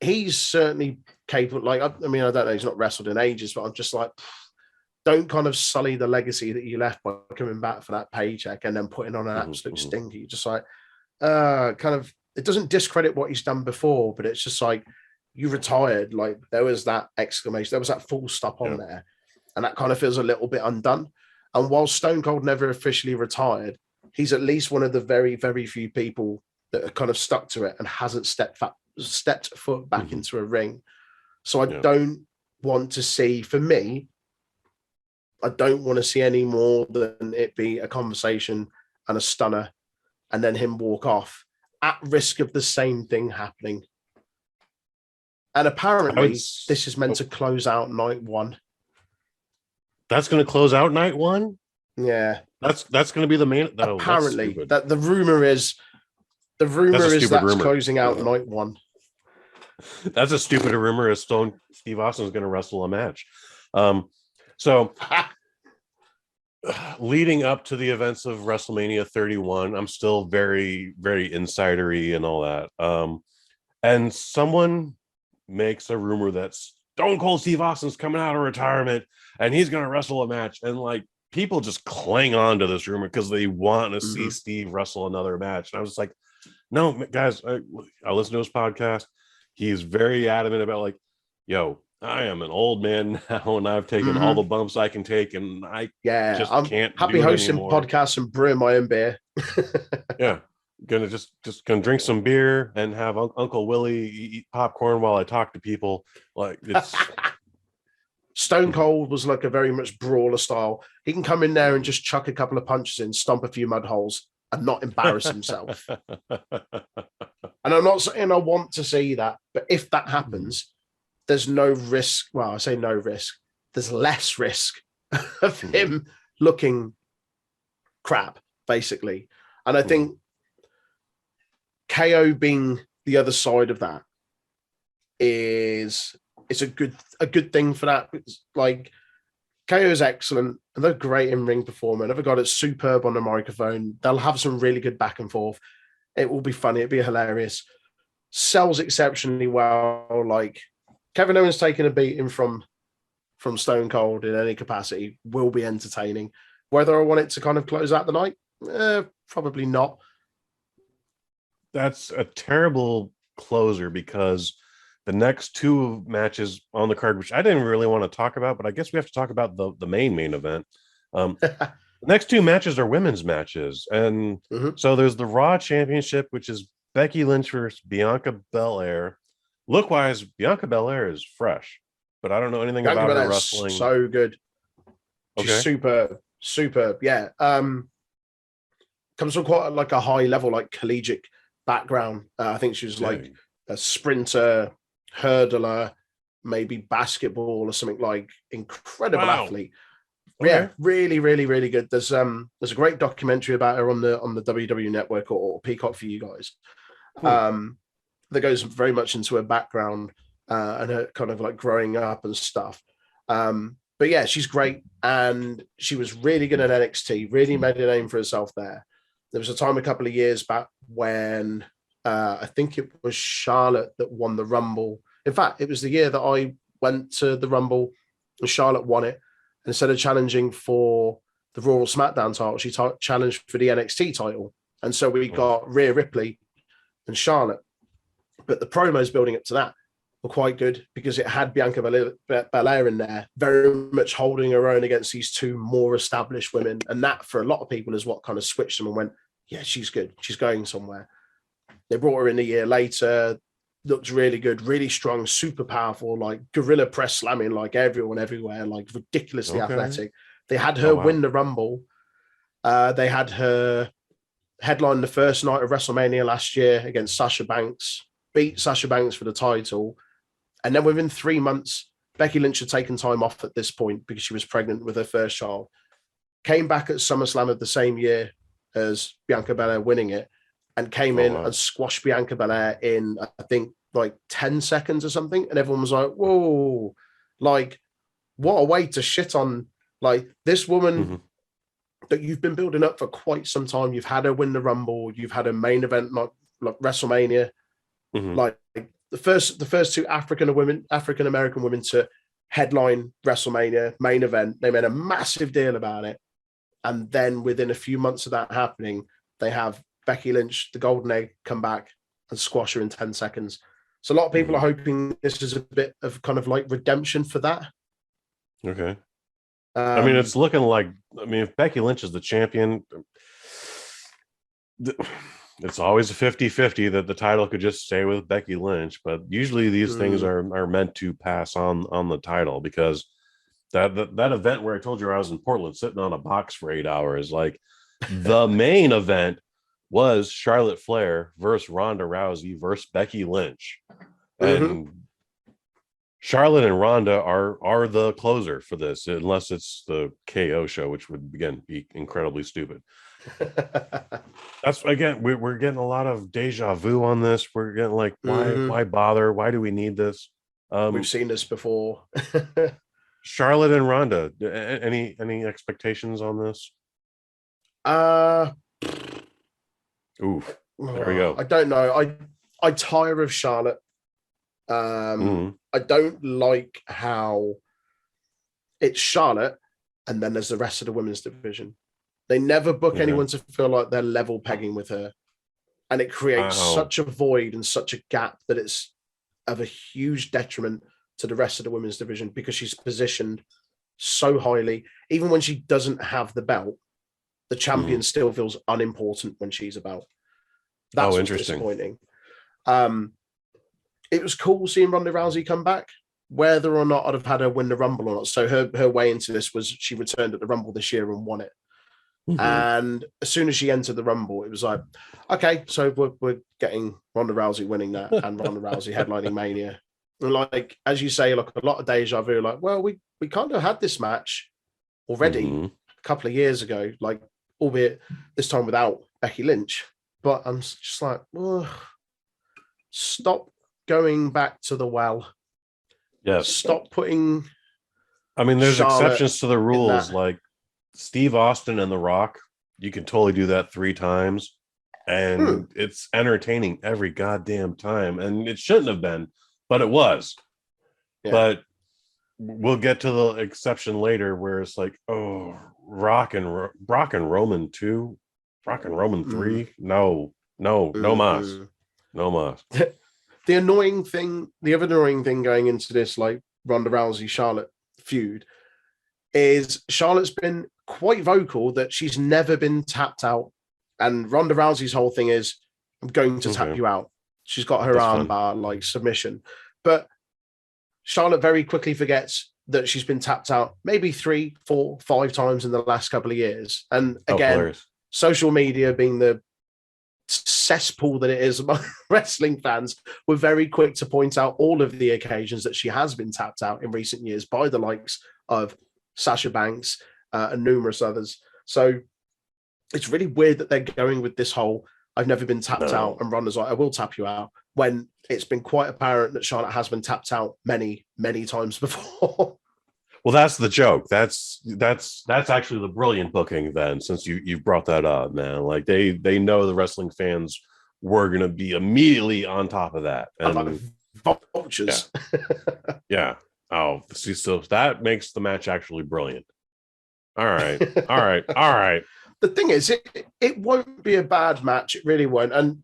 he's certainly capable. Like, I mean, I don't know, he's not wrestled in ages, but I'm just like, don't kind of sully the legacy that you left by coming back for that paycheck and then putting on an absolute stinker. You're just like, kind of, it doesn't discredit what he's done before, but it's just like, you retired. Like, there was that exclamation, there was that full stop on there. And that kind of feels a little bit undone. And while Stone Cold never officially retired, he's at least one of the very, very few people that are kind of stuck to it and hasn't stepped foot back into a ring. So I don't want to see, for me, I don't want to see any more than it be a conversation and a stunner and then him walk off at risk of the same thing happening. And apparently this is meant to close out night one. That's going to close out night one? Yeah. That's going to be the main... apparently. That the rumor is... The rumor is that's closing out night one. That's a stupider rumor as Steve Austin is going to wrestle a match. So leading up to the events of WrestleMania 31, I'm still very, very insidery and all that. And someone makes a rumor that Stone Cold Steve Austin's coming out of retirement and he's going to wrestle a match. And like, people just cling on to this rumor because they want to see Steve wrestle another match. And I was just like, no, guys, I listen to his podcast. He's very adamant about like, yo, I am an old man now and I've taken all the bumps I can take and I'm happy hosting podcasts and brewing my own beer. Gonna just gonna drink some beer and have Uncle Willie eat popcorn while I talk to people. Like, it's Stone Cold was like a very much brawler style. He can come in there and just chuck a couple of punches in, stomp a few mud holes and not embarrass himself. And I'm not saying I want to see that, but if that happens, there's no risk. Well, I say no risk. There's less risk of him looking crap, basically. And I think KO being the other side of that is a good thing for that. It's like, KO is excellent and they're great in ring performer. Another guy that's superb on the microphone. They'll have some really good back and forth. It will be funny. It'll be hilarious. Sells exceptionally well. Like, Kevin Owens taking a beating from Stone Cold in any capacity will be entertaining. Whether I want it to kind of close out the night, probably not. That's a terrible closer because the next two matches on the card, which I didn't really want to talk about, but I guess we have to talk about the main event. The next two matches are women's matches. And so there's the Raw Championship, which is Becky Lynch versus Bianca Belair. Look-wise, Bianca Belair is fresh, but I don't know anything Bianca about Belair's her wrestling. So good. She's Okay. superb. Yeah. Comes from quite like a high level, like collegiate background. I think she was like a sprinter, hurdler, maybe basketball or something, like incredible athlete. Okay. Yeah, really good. There's a great documentary about her on the WWE Network or Peacock for you guys. That goes very much into her background and her kind of like growing up and stuff. But yeah, she's great, and she was really good at NXT. Really made a name for herself there. There was a time a couple of years back when I think it was Charlotte that won the Rumble. In fact, it was the year that I went to the Rumble and Charlotte won it. And instead of challenging for the Raw or SmackDown title, she challenged for the NXT title. And so we got Rhea Ripley and Charlotte. But the promos building up to that were quite good because it had Bianca Belair in there, very much holding her own against these two more established women. And that, for a lot of people, is what kind of switched them and went, yeah, she's good. She's going somewhere. They brought her in a year later, looked really good, really strong, super powerful, like gorilla press slamming like everyone everywhere, like ridiculously athletic. They had her win the Rumble. They had her headline the first night of WrestleMania last year against Sasha Banks, beat Sasha Banks for the title. And then within 3 months, Becky Lynch had taken time off at this point because she was pregnant with her first child. Came back at SummerSlam of the same year as Bianca Belair winning it, and came in and squashed Bianca Belair in, I think, like 10 seconds or something. And everyone was like, whoa, like, what a way to shit on, like, this woman that you've been building up for quite some time. You've had her win the Rumble. You've had a main event like WrestleMania. Like the first two African American women to headline WrestleMania main event. They made a massive deal about it. And then within a few months of that happening, they have Becky Lynch, the golden egg, come back and squash her in 10 seconds. So a lot of people are hoping this is a bit of kind of like redemption for that. Okay. I mean, it's looking like, I mean, if Becky Lynch is the champion, it's always a 50-50 that the title could just stay with Becky Lynch. But usually these things are meant to pass on the title, because that event where I told you I was in Portland sitting on a box for 8 hours, like the main event was Charlotte Flair versus Ronda Rousey versus Becky Lynch. And Charlotte and Ronda are the closer for this, unless it's the KO show, which would, again, be incredibly stupid. That's, again, we're getting a lot of deja vu on this. We're getting like, why bother? Why do we need this? We've seen this before. Charlotte and Ronda, any expectations on this? Oof, there we go. I don't know. I tire of Charlotte. I don't like how it's Charlotte and then there's the rest of the women's division. They never book anyone to feel like they're level pegging with her. And it creates such a void and such a gap that it's of a huge detriment to the rest of the women's division, because she's positioned so highly. Even when she doesn't have the belt, the champion still feels unimportant when she's about. That's what's disappointing. It was cool seeing Ronda Rousey come back, whether or not I'd have had her win the Rumble or not. So her way into this was she returned at the Rumble this year and won it. And as soon as she entered the Rumble, it was like, okay, so we're getting Ronda Rousey winning that and Ronda Rousey headlining Mania. And like, as you say, like a lot of deja vu, like, well, we kind of had this match already a couple of years ago, like, albeit this time without Becky Lynch. But I'm just like, stop going back to the well. Yes. Stop putting. I mean, there's Charlotte exceptions to the rules, like Steve Austin and The Rock. You can totally do that 3 times, and it's entertaining every goddamn time. And it shouldn't have been, but it was. Yeah. But we'll get to the exception later, where it's like, oh, Brock and Roman too. Rockin' Roman 3? No mas. No mas. The annoying thing, the other annoying thing going into this, like Ronda Rousey Charlotte feud, is Charlotte's been quite vocal that she's never been tapped out. And Ronda Rousey's whole thing is, I'm going to tap you out. She's got her armbar, like submission. But Charlotte very quickly forgets that she's been tapped out maybe 3, 4, 5 times in the last couple of years. And again, social media being the cesspool that it is among wrestling fans, we're very quick to point out all of the occasions that she has been tapped out in recent years by the likes of Sasha Banks and numerous others. So it's really weird that they're going with this whole I've never been tapped out, and Ronda's like, I will tap you out, when it's been quite apparent that Charlotte has been tapped out many, many times before. Well, that's the joke. That's actually the brilliant booking then, since you've brought that up, man. Like they know the wrestling fans were gonna be immediately on top of that. And vultures. Yeah. Yeah. Oh, see, so that makes the match actually brilliant. All right. All right. All right. The thing is, it won't be a bad match. It really won't. And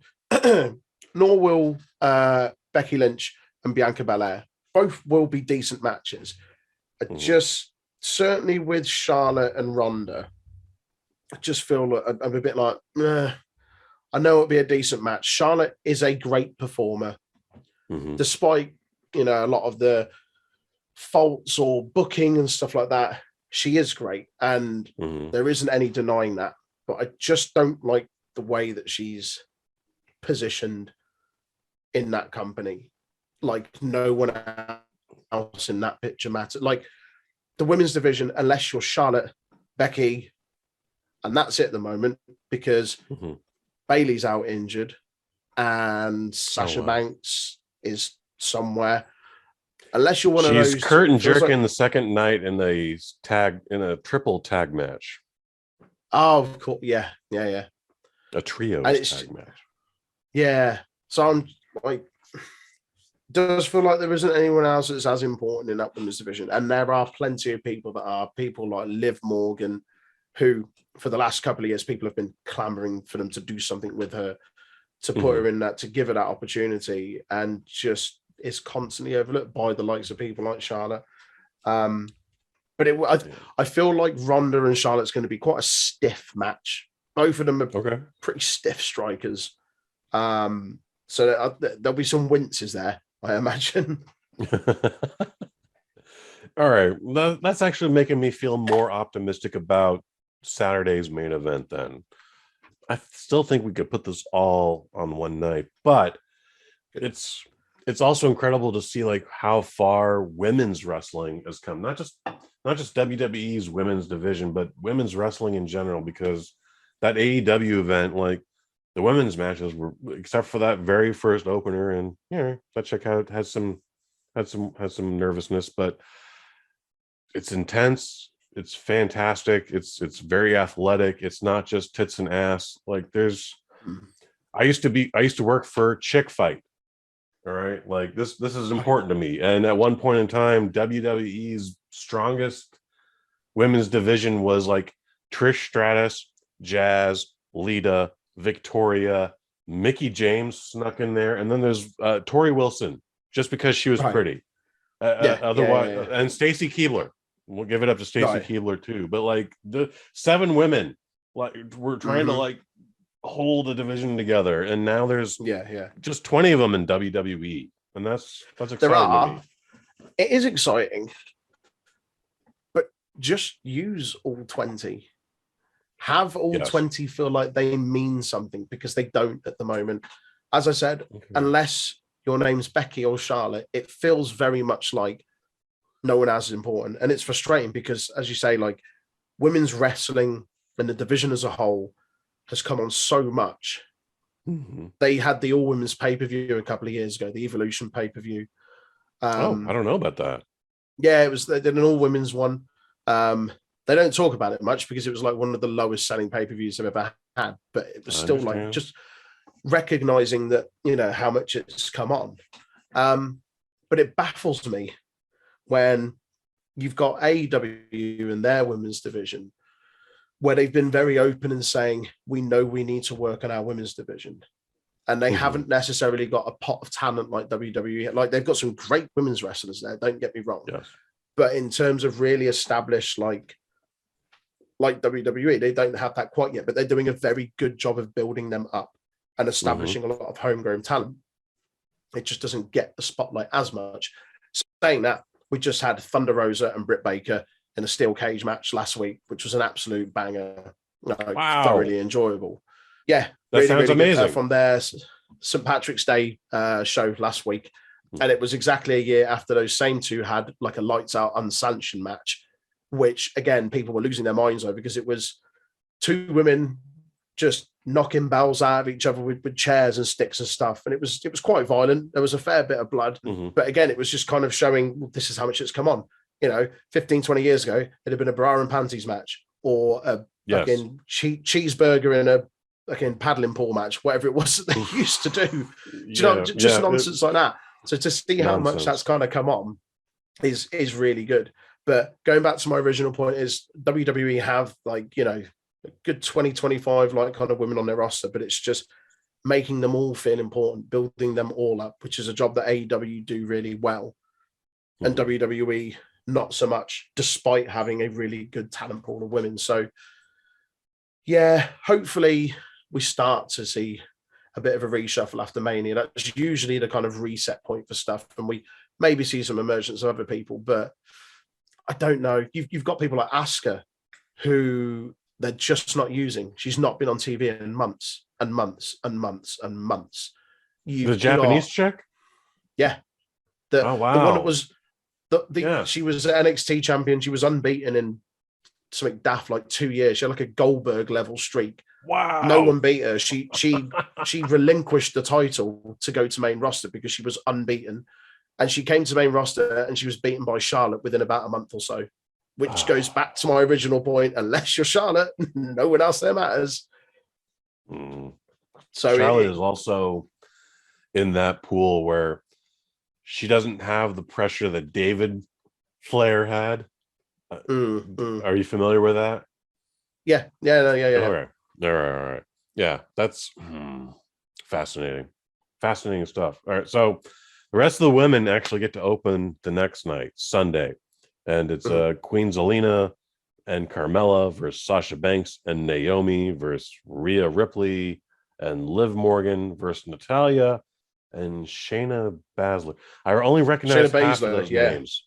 nor will Becky Lynch and Bianca Belair. Both will be decent matches. Just certainly with Charlotte and Ronda, I just feel like I'm a bit like, I know it'll be a decent match. Charlotte is a great performer, despite, a lot of the faults or booking and stuff like that. She is great, and there isn't any denying that. But I just don't like the way that she's positioned in that company. Like no one else in that picture matters. Like the women's division, unless you're Charlotte, Becky, and that's it at the moment, because Bayley's out injured and Sasha Banks is somewhere. Unless you're one of those, she's curtain jerking the second night in a triple tag match. Oh, of course, yeah. A trio tag match. Yeah, so I'm like, does feel like there isn't anyone else that's as important in that women's division, and there are plenty of people that are people like Liv Morgan, who for the last couple of years people have been clamoring for them to do something with her, to put her in that, to give her that opportunity, and just is constantly overlooked by the likes of people like Charlotte. But I feel like Ronda and Charlotte's going to be quite a stiff match. Both of them are pretty stiff strikers. So there'll be some winces there, I imagine. All right. That's actually making me feel more optimistic about Saturday's main event then. I still think we could put this all on one night, but it's also incredible to see like how far women's wrestling has come. Not just WWE's women's division, but women's wrestling in general, because that AEW event, like the women's matches were, except for that very first opener, and that chick had some nervousness, but it's intense. It's fantastic. It's very athletic. It's not just tits and ass. Like I used to work for Chick Fight. All right. Like this is important to me. And at one point in time, WWE's strongest women's division was like Trish Stratus, Jazz, Lita, Victoria, Mickie James snuck in there. And then there's Tori Wilson, just because she was pretty. Otherwise, and Stacy Keibler. We'll give it up to Stacy Keibler too. But like the 7 women, like we're trying to like hold the division together, and now there's just 20 of them in WWE, and that's exciting to me. It is exciting, but just use all 20. Have all 20 feel like they mean something, because they don't at the moment. As I said, unless your name's Becky or Charlotte, it feels very much like no one else is important, and it's frustrating because, as you say, like women's wrestling and the division as a whole has come on so much. They had the all women's pay-per-view a couple of years ago, the Evolution pay-per-view. I don't know about that. Yeah, they did an all women's one. They don't talk about it much because it was like one of the lowest selling pay-per-views they've ever had, but it was still like just recognizing that, how much it's come on. But it baffles me when you've got AEW and their women's division where they've been very open and saying, we know we need to work on our women's division. And they haven't necessarily got a pot of talent like WWE. Like, they've got some great women's wrestlers there, don't get me wrong. Yes. But in terms of really established, like WWE, they don't have that quite yet, but they're doing a very good job of building them up and establishing a lot of homegrown talent. It just doesn't get the spotlight as much. Saying that, we just had Thunder Rosa and Britt Baker in a steel cage match last week, which was an absolute banger. Wow. Thoroughly enjoyable. Yeah. That really, sounds really amazing. good, from their St. Patrick's Day show last week. And it was exactly a year after those same two had like a lights out unsanctioned match, which again, people were losing their minds over because it was two women just knocking bells out of each other with chairs and sticks and stuff. And it was quite violent. There was a fair bit of blood, but again, it was just kind of showing, well, this is how much it's come on. 15, 20 years ago, it'd have been a bra and panties match or a fucking cheeseburger in a fucking paddling pool match, whatever it was that they used to do. Just nonsense like that. So to see how much that's kind of come on is really good. But going back to my original point is WWE have a good 20, 25 kind of women on their roster, but it's just making them all feel important, building them all up, which is a job that AEW do really well. And WWE not so much, despite having a really good talent pool of women. So yeah, hopefully we start to see a bit of a reshuffle after Mania. That's usually the kind of reset point for stuff. And we maybe see some emergence of other people, but I don't know. You've got people like Asuka who they're just not using. She's not been on TV in months and months and months and months. The Japanese chick? Yeah. Oh, wow. The one that was she was NXT champion. She was unbeaten in something daft like 2 years. She had like a Goldberg level streak. Wow. No one beat her. She relinquished the title to go to main roster because she was unbeaten. And she came to main roster and she was beaten by Charlotte within about a month or so, which goes back to my original point. Unless you're Charlotte, no one else there matters. So Charlotte is also in that pool where she doesn't have the pressure that David Flair had. Are you familiar with that? Yeah. All right. Yeah, that's fascinating. Fascinating stuff. All right, so the rest of the women actually get to open the next night, Sunday. And it's Queen Zelina and Carmella versus Sasha Banks and Naomi versus Rhea Ripley and Liv Morgan versus Natalya and Shayna Baszler. I only recognize half of those names.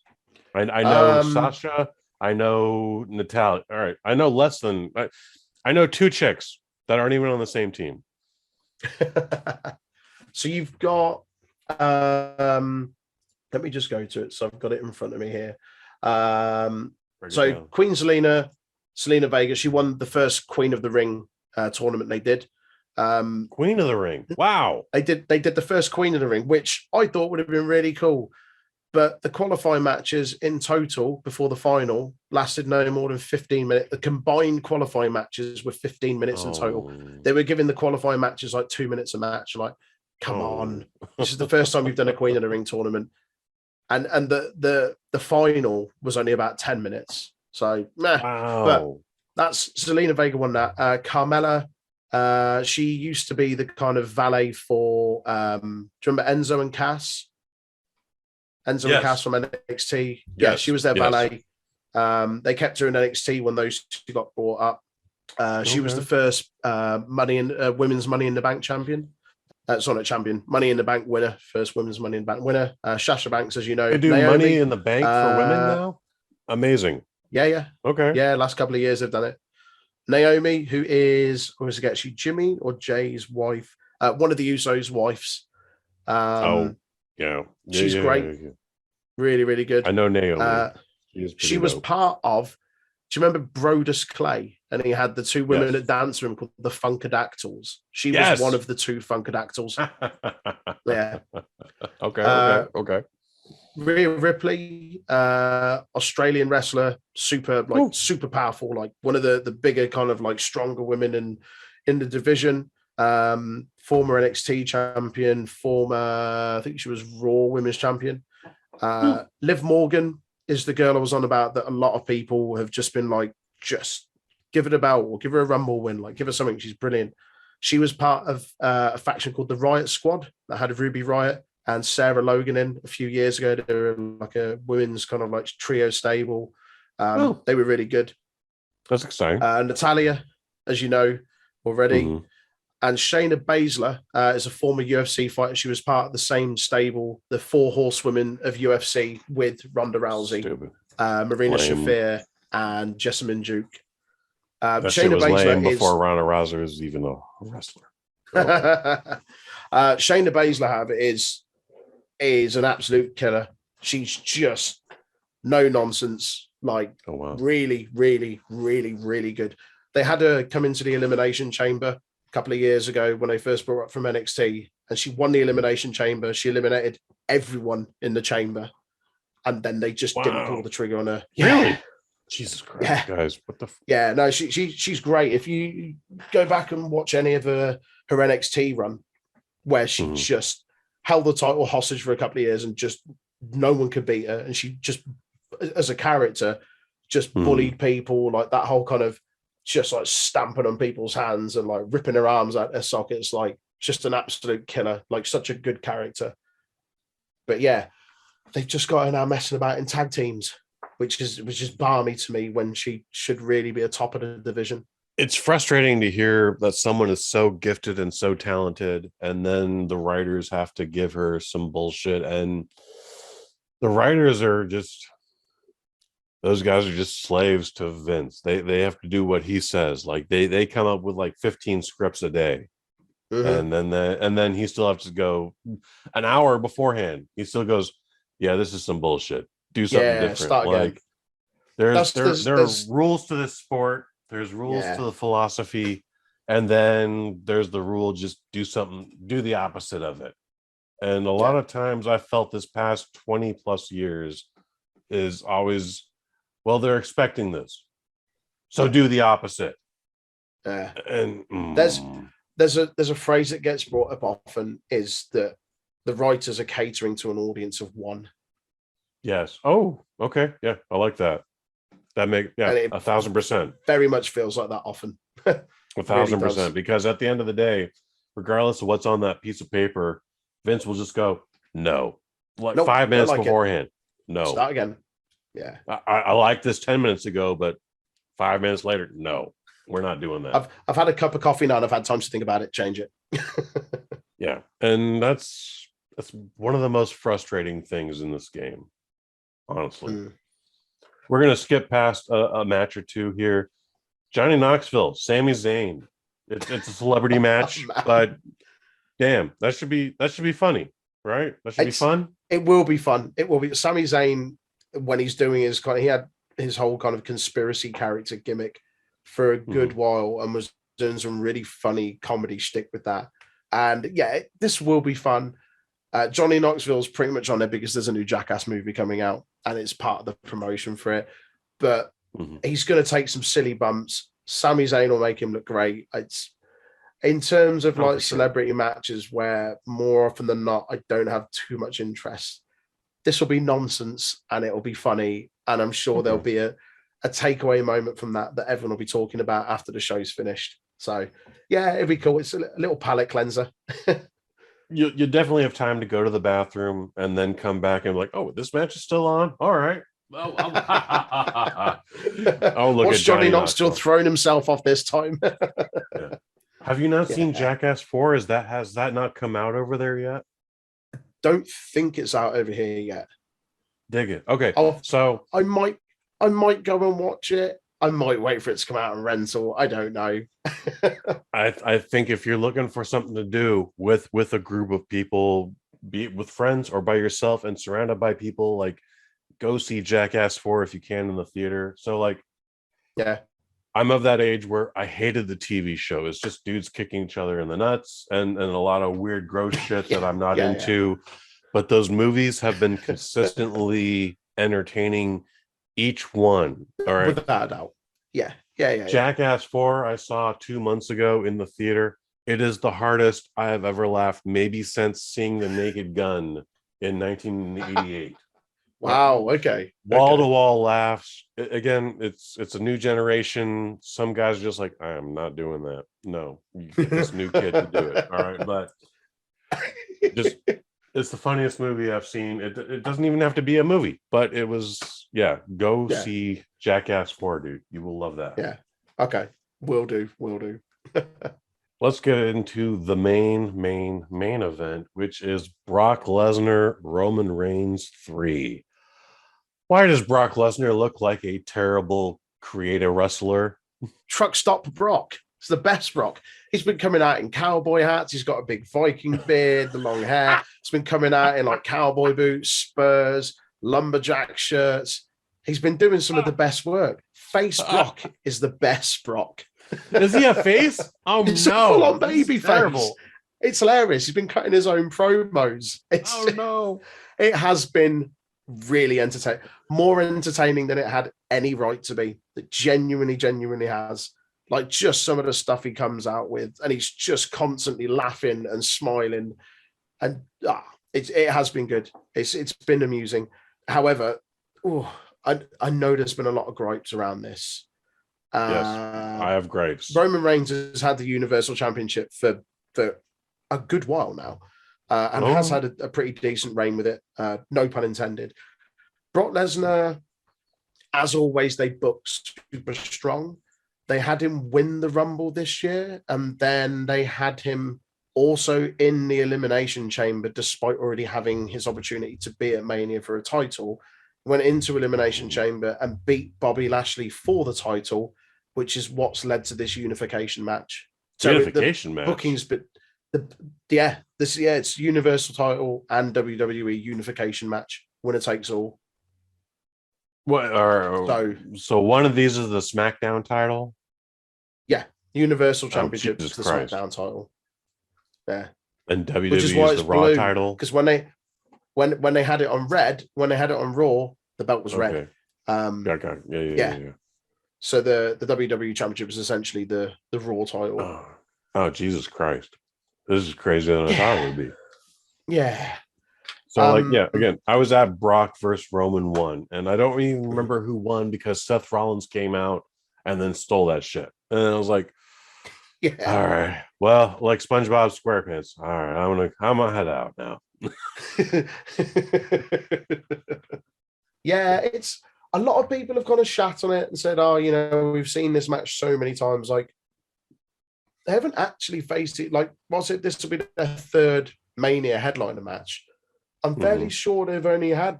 I know Sasha. I know Natalya. All right. I know less than... I know two chicks that aren't even on the same team. So you've got... let me just go to it. So I've got it in front of me here. So Queen Zelina Vega, she won the first Queen of the Ring tournament they did. Queen of the Ring. Wow. They did the first Queen of the Ring, which I thought would have been really cool. But the qualifying matches in total before the final lasted no more than 15 minutes. The combined qualifying matches were 15 minutes in total. They were giving the qualifying matches like 2 minutes a match. Like, come on. This is the first time we've done a Queen of the Ring tournament. And the final was only about 10 minutes. So, wow. But that's Zelina Vega won that. Carmella, she used to be the kind of valet for, do you remember Enzo and Cass? And Cass from NXT. Yeah, she was their valet. They kept her in NXT when those two got brought up. She was the first women's Money in the Bank champion. Money in the Bank winner, first women's Money in the Bank winner. Sasha Banks, as you know. They do Naomi, Money in the Bank for women now? Amazing. Yeah. Okay. Yeah, last couple of years they've done it. Naomi, who is, I always forget, she Jimmy or Jay's wife, one of the Usos' wives. She's great. Yeah. Really, really good. I know Naomi. She was part of, do you remember Brodus Clay? And he had the two women at dance room called the Funkadactyls. She was one of the two Funkadactyls. Yeah. Okay. Rhea Ripley, Australian wrestler, super powerful, like one of the bigger kind of like stronger women in the division. Former NXT champion, I think she was Raw Women's Champion. Liv Morgan is the girl I was on about that a lot of people have just been like, just give it a belt or give her a Rumble win, like give her something. She's brilliant. She was part of a faction called the Riot Squad that had Ruby Riot and Sarah Logan in a few years ago. They were like a women's kind of like trio stable. They were really good. That's exciting. Natalia, as you know already, and Shayna Baszler is a former UFC fighter. She was part of the same stable, the 4 horsewomen of UFC, with Ronda Rousey, Marina Shafir, and Jessamine Duke. That shit was lame before Ronda Rousey was even a wrestler. Shayna Baszler, however, is an absolute killer. She's just no nonsense. Like, really, really, really, really good. They had her come into the Elimination Chamber a couple of years ago when they first brought her up from NXT, and she won the Elimination Chamber. She eliminated everyone in the chamber, and then they just didn't pull the trigger on her. Really? Jesus Christ, guys! What the? No, she's great. If you go back and watch any of her NXT run, where she just held the title hostage for a couple of years and just no one could beat her, and she just, as a character, just bullied people, like that whole kind of just like stamping on people's hands and like ripping their arms out their sockets, like just an absolute killer, like such a good character. But yeah, they've just got her now messing about in tag teams, which is just balmy to me when she should really be a top of the division. It's frustrating to hear that someone is so gifted and so talented, and then the writers have to give her some bullshit, and the writers are just, those guys are just slaves to Vince. They have to do what he says. Like they come up with like 15 scripts a day. And then he still has to go an hour beforehand. He still goes, yeah, this is some bullshit. Do something different. Like there are rules to this sport. There's rules to the philosophy. And then there's the rule, just do the opposite of it. And a lot of times I felt this past 20 plus years is always, well, they're expecting this, so do the opposite. And there's a phrase that gets brought up often, is that the writers are catering to an audience of one. Yes. Oh, okay. Yeah, I like that. That make 1,000%. Very much feels like that often. 1,000%. Because at the end of the day, regardless of what's on that piece of paper, Vince will just go, no. Like nope, 5 minutes beforehand. No. Start again. Yeah. I like this 10 minutes ago, but 5 minutes later, no, we're not doing that. I've had a cup of coffee now and I've had time to think about it, change it. Yeah. And that's one of the most frustrating things in this game, honestly. We're going to skip past a match or two here. Johnny Knoxville, Sami Zayn. It's a celebrity match, but damn, that should be funny, right? That should be fun. It will be fun. It will be. Sami Zayn, when he's doing his he had his whole kind of conspiracy character gimmick for a good while and was doing some really funny comedy shtick with that. And yeah, this will be fun. Johnny Knoxville's pretty much on there because there's a new Jackass movie coming out and it's part of the promotion for it. But he's going to take some silly bumps. Sami Zayn will make him look great. It's in terms of like celebrity matches where more often than not, I don't have too much interest. This will be nonsense and it'll be funny. And I'm sure there'll be a takeaway moment from that everyone will be talking about after the show's finished. So yeah, it'll be cool. It's a little palate cleanser. You definitely have time to go to the bathroom and then come back and be like, oh, this match is still on. All right. Oh, look What's at Johnny Knoxville throwing himself off this time. Yeah. Have you not seen Jackass 4? Has that not come out over there yet? Don't think it's out over here yet. Dig it. Okay. So I might go and watch it. I might wait for it to come out in rental. I don't know. I think if you're looking for something to do with a group of people, be it with friends or by yourself and surrounded by people, like go see Jackass 4 if you can in the theater. So like, yeah, I'm of that age where I hated the TV show. It's just dudes kicking each other in the nuts and a lot of weird, gross shit that I'm not into. Yeah. But those movies have been consistently entertaining, each one. All right. Without a doubt. Yeah. Jackass 4, I saw 2 months ago in the theater. It is the hardest I have ever laughed, maybe since seeing The Naked Gun in 1988. Wow. Okay. Wall to wall laughs. Again, it's a new generation. Some guys are just like, I am not doing that. No, you get this new kid to do it. All right, but just it's the funniest movie I've seen. It doesn't even have to be a movie, but it was. Go see Jackass 4, dude. You will love that. Yeah. Okay. Will do. Let's get into the main event, which is Brock Lesnar Roman Reigns 3. Why does Brock Lesnar look like a terrible creative wrestler? Truck stop Brock. It's the best Brock. He's been coming out in cowboy hats. He's got a big Viking beard, the long hair. He's been coming out in like cowboy boots, spurs, lumberjack shirts. He's been doing some of the best work. Face Brock is the best Brock. Does he have face? Oh, it's no. a full-on baby face. Terrible. It's hilarious. He's been cutting his own promos. No. It has been really entertaining. More entertaining than it had any right to be. It genuinely has. Like just some of the stuff he comes out with, and he's just constantly laughing and smiling. And it has been good. It's been amusing. However, I know there's been a lot of gripes around this. Yes, I have gripes. Roman Reigns has had the Universal Championship for a good while now, and has had a pretty decent reign with it. No pun intended. Brock Lesnar, as always, they booked super strong. They had him win the Rumble this year, and then they had him also in the Elimination Chamber, despite already having his opportunity to be at Mania for a title. Went into Elimination Chamber and beat Bobby Lashley for the title, which is what's led to this unification match. So Unification match. Bookings, but it's Universal title and WWE unification match. Winner takes all. So one of these is the SmackDown title? Yeah, Universal Championship is the Christ. SmackDown title. Yeah. And WWE is the Raw title? Because when they had it on red, when they had it on Raw, the belt was red. Yeah. So the WWE Championship is essentially the Raw title. Oh, Jesus Christ. This is crazier than I thought it would be. Yeah. So, again, I was at Brock versus Roman 1, and I don't even remember who won because Seth Rollins came out and then stole that shit. And I was like, all right, well, like SpongeBob SquarePants. All right, I'm gonna head out now. Yeah, it's a lot of people have gone and shat on it and said, we've seen this match so many times. Like, they haven't actually faced it. Like, this will be their third Mania headliner match. I'm fairly sure they've only had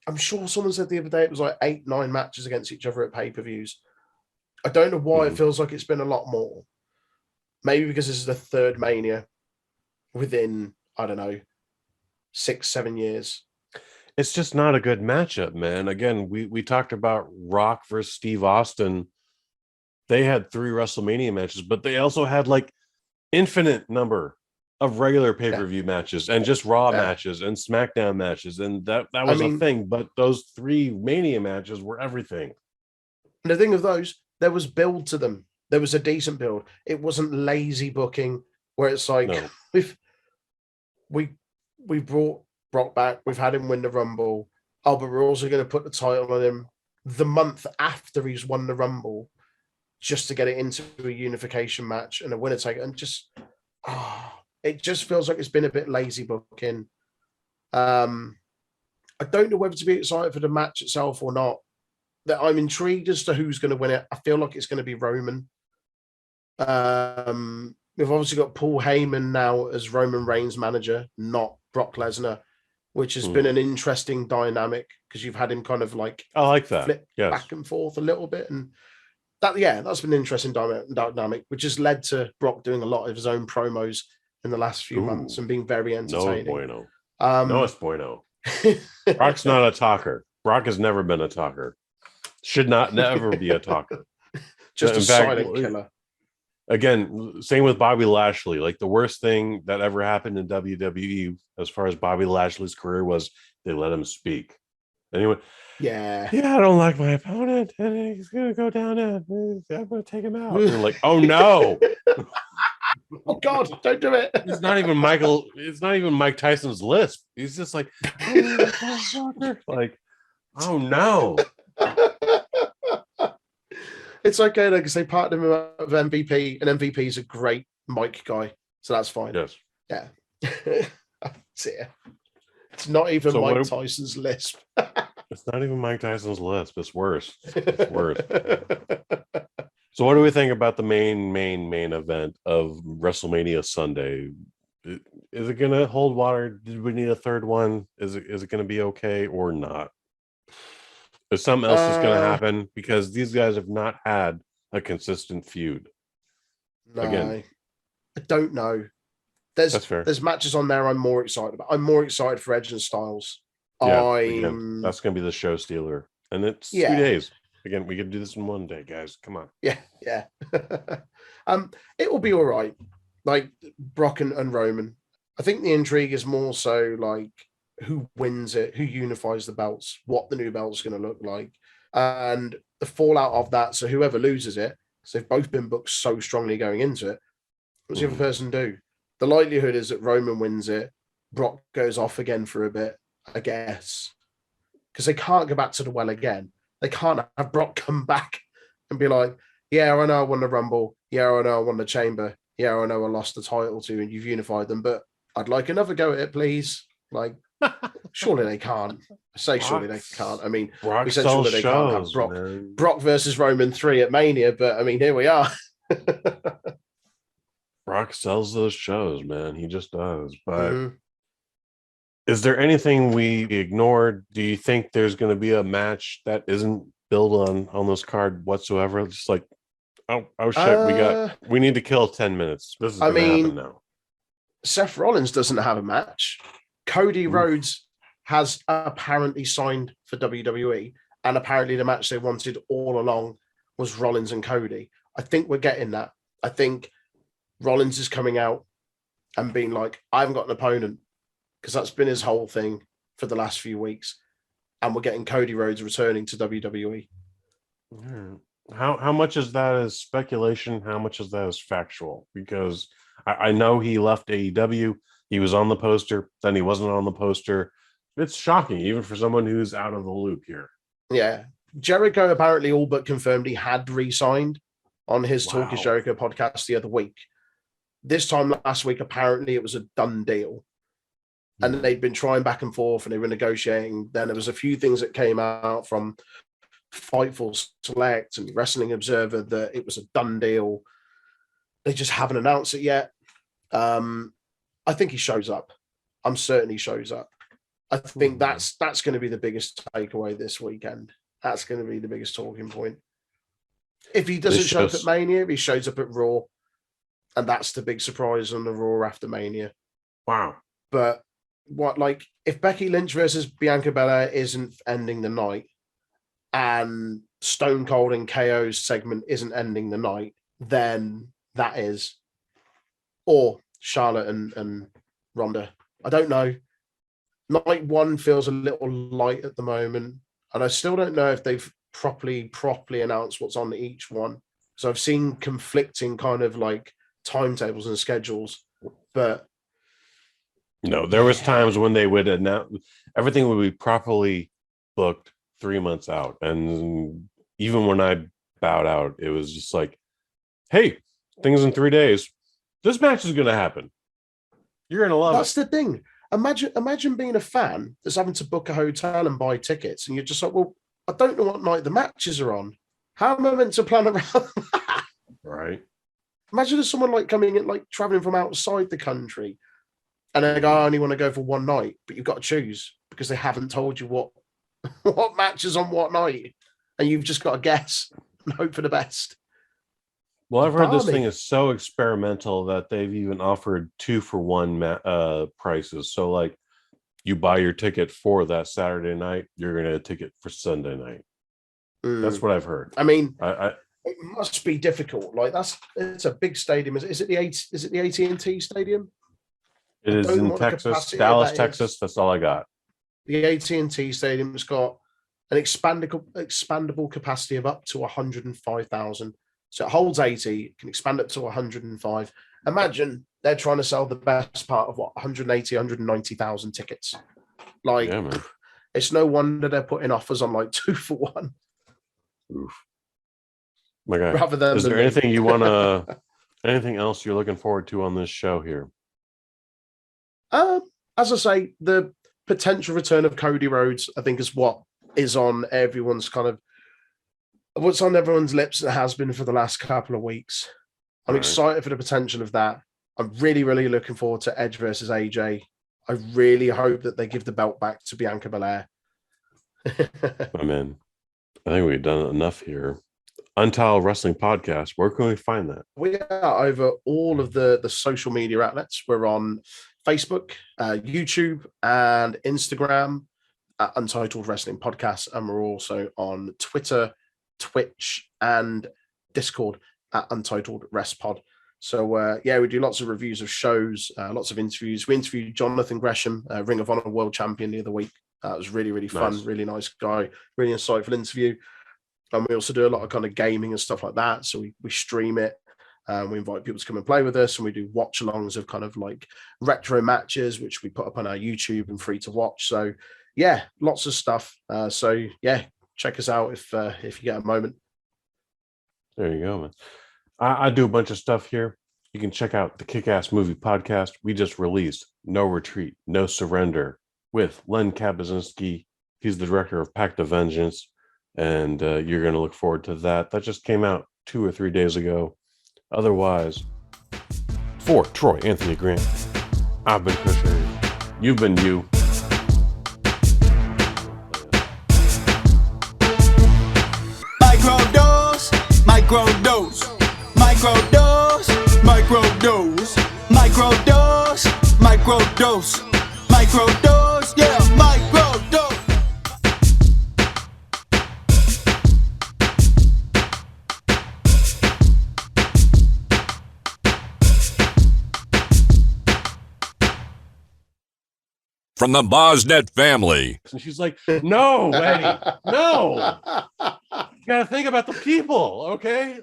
I'm sure someone said the other day it was like 8-9 matches against each other at pay-per-views. I don't know why it feels like it's been a lot more. Maybe because this is the third Mania within, 6-7 years. It's just not a good matchup, man. Again, we talked about Rock versus Steve Austin. They had 3 WrestleMania matches, but they also had like infinite number of regular pay-per-view matches and just Raw matches and SmackDown matches. And that was a thing, but those 3 Mania matches were everything. And the thing of those, there was build to them. There was a decent build. It wasn't lazy booking where it's like, we brought Brock back. We've had him win the Rumble. But we're also going to put the title on him the month after he's won the Rumble just to get it into a unification match and a winner take it. And just, it just feels like it's been a bit lazy booking. I don't know whether to be excited for the match itself or not. That I'm intrigued as to who's going to win it. I feel like it's going to be Roman. We've obviously got Paul Heyman now as Roman Reigns' manager, not Brock Lesnar, which has been an interesting dynamic because you've had him kind of like I like that flip back and forth a little bit, and that's been an interesting dynamic, which has led to Brock doing a lot of his own promos in the last few months and being very entertaining. No bueno. No es bueno. Brock's not a talker. Brock has never been a talker. Should never be a talker. Just a silent killer. Again, same with Bobby Lashley. Like the worst thing that ever happened in WWE as far as Bobby Lashley's career was they let him speak. Anyway, I don't like my opponent, and he's gonna go down and I'm gonna take him out. And like, oh no. Oh God, don't do it. It's not even Michael. It's not even Mike Tyson's lisp. He's just like, like, oh no. It's okay though, because they partnered him up with MVP, and MVP is a great mic guy, so that's fine. Yes. Yeah. That's it. It's not even So Mike Tyson's lisp. It's not even Mike Tyson's lisp. It's worse. It's worse. So what do we think about the main event of WrestleMania Sunday? Is it going to hold water? Did we need a third one? Is it going to be okay or not? Is something else that's going to happen? Because these guys have not had a consistent feud. No, Again, I don't know. That's fair. There's matches on there I'm more excited about. I'm more excited for Edge and Styles. Yeah, again, that's going to be the show stealer. And it's 2 days. Again, we could do this in one day, guys. Come on. Yeah. It will be all right. Like Brock and Roman. I think the intrigue is more so like who wins it, who unifies the belts, what the new belt's going to look like, and the fallout of that. So whoever loses it, because they've both been booked so strongly going into it, what's the other person do? The likelihood is that Roman wins it, Brock goes off again for a bit, I guess, because they can't go back to the well again. They can't have Brock come back and be like, yeah, I know I won the Rumble. Yeah, I know I won the Chamber. Yeah, I know I lost the title to you and you've unified them, but I'd like another go at it, please. Like, surely they can't. I say surely they can't. I mean, Brock we said surely they can't have Brock. Brock versus Roman 3 at Mania, but I mean, here we are. Brock sells those shows, man. He just does. But is there anything we ignored? Do you think there's going to be a match that isn't built on this card whatsoever? Just like, oh shit, we need to kill 10 minutes. This is going to happen now. Seth Rollins doesn't have a match. Cody Rhodes has apparently signed for WWE, and apparently the match they wanted all along was Rollins and Cody. I think we're getting that. I think Rollins is coming out and being like, I haven't got an opponent, because that's been his whole thing for the last few weeks. And we're getting Cody Rhodes returning to WWE. How much is that as speculation? How much is that as factual? Because I know he left AEW. He was on the poster, then he wasn't on the poster. It's shocking, even for someone who's out of the loop here. Yeah. Jericho apparently all but confirmed he had re-signed on his Talk is Jericho podcast the other week. This time last week, apparently it was a done deal. And they'd been trying back and forth and they were negotiating. Then there was a few things that came out from Fightful Select and Wrestling Observer that it was a done deal. They just haven't announced it yet. I think he shows up. I'm certain he shows up. I think that's going to be the biggest takeaway this weekend. That's going to be the biggest talking point. If he doesn't show up at Mania, if he shows up at Raw, and that's the big surprise on the Raw after Mania. Wow. But if Becky Lynch versus Bianca Belair isn't ending the night, and Stone Cold and KO's segment isn't ending the night, then that is. Or Charlotte and Ronda. I don't know. Night one feels a little light at the moment. And I still don't know if they've properly announced what's on each one. So I've seen conflicting kind of like timetables and schedules. But there was times when they would announce everything would be properly booked 3 months out. And even when I bowed out, it was just like, hey, things in 3 days. This match is going to happen. You're going to love it. That's the thing. Imagine being a fan that's having to book a hotel and buy tickets, and you're just like, well, I don't know what night the matches are on. How am I meant to plan around that? Right. Imagine if someone like coming in, like traveling from outside the country, and they go, I only want to go for one night, but you've got to choose because they haven't told you what match is on what night, and you've just got to guess and hope for the best. Well, I've heard this thing is so experimental that they've even offered 2-for-1 prices. So, like, you buy your ticket for that Saturday night, you're going to get a ticket for Sunday night. That's what I've heard. I mean, it must be difficult. Like, it's a big stadium. Is it the AT&T Stadium? It is in Texas, Dallas, Texas. That's all I got. The AT&T Stadium's got an expandable capacity of up to 105,000. So it holds 80, can expand it to 105. Imagine they're trying to sell the best part of 180, 190,000 tickets. Like, Yeah, man. it's no wonder they're putting offers on like 2 for 1. Oof. My God. Rather than Is there anything you want to, anything else you're looking forward to on this show here? As I say, the potential return of Cody Rhodes, I think, is what is on everyone's what's on everyone's lips. It has been for the last couple of weeks. I'm excited for the potential of that. I'm really, really looking forward to Edge versus AJ. I really hope that they give the belt back to Bianca Belair. My man, I think we've done enough here. Untitled Wrestling Podcast. Where can we find that? We are over all of the social media outlets. We're on Facebook, YouTube, and Instagram at Untitled Wrestling Podcast. And we're also on Twitter, Twitch, and Discord at Untitled Rest Pod. So, we do lots of reviews of shows, lots of interviews. We interviewed Jonathan Gresham, Ring of Honor World Champion, the other week. It was really, really fun. Nice. Really nice guy, really insightful interview. And we also do a lot of kind of gaming and stuff like that. So we stream it. We invite people to come and play with us, and we do watch-alongs of kind of like retro matches, which we put up on our YouTube and free to watch. So, yeah, lots of stuff. Check us out if you get a moment. There you go, man. I do a bunch of stuff here. You can check out the Kick-Ass Movie Podcast. We just released No Retreat, No Surrender with Len Kabazinski. He's the director of Pact of Vengeance, and you're going to look forward to that. That just came out 2 or 3 days ago. Otherwise, for Troy Anthony Grant, I've been Kush. You've been you. Microdose, microdose, microdose, microdose, microdose, microdose, microdose, yeah, microdose. From the BosNet family. And she's like, no, Eddie, no. You got to think about the people, okay?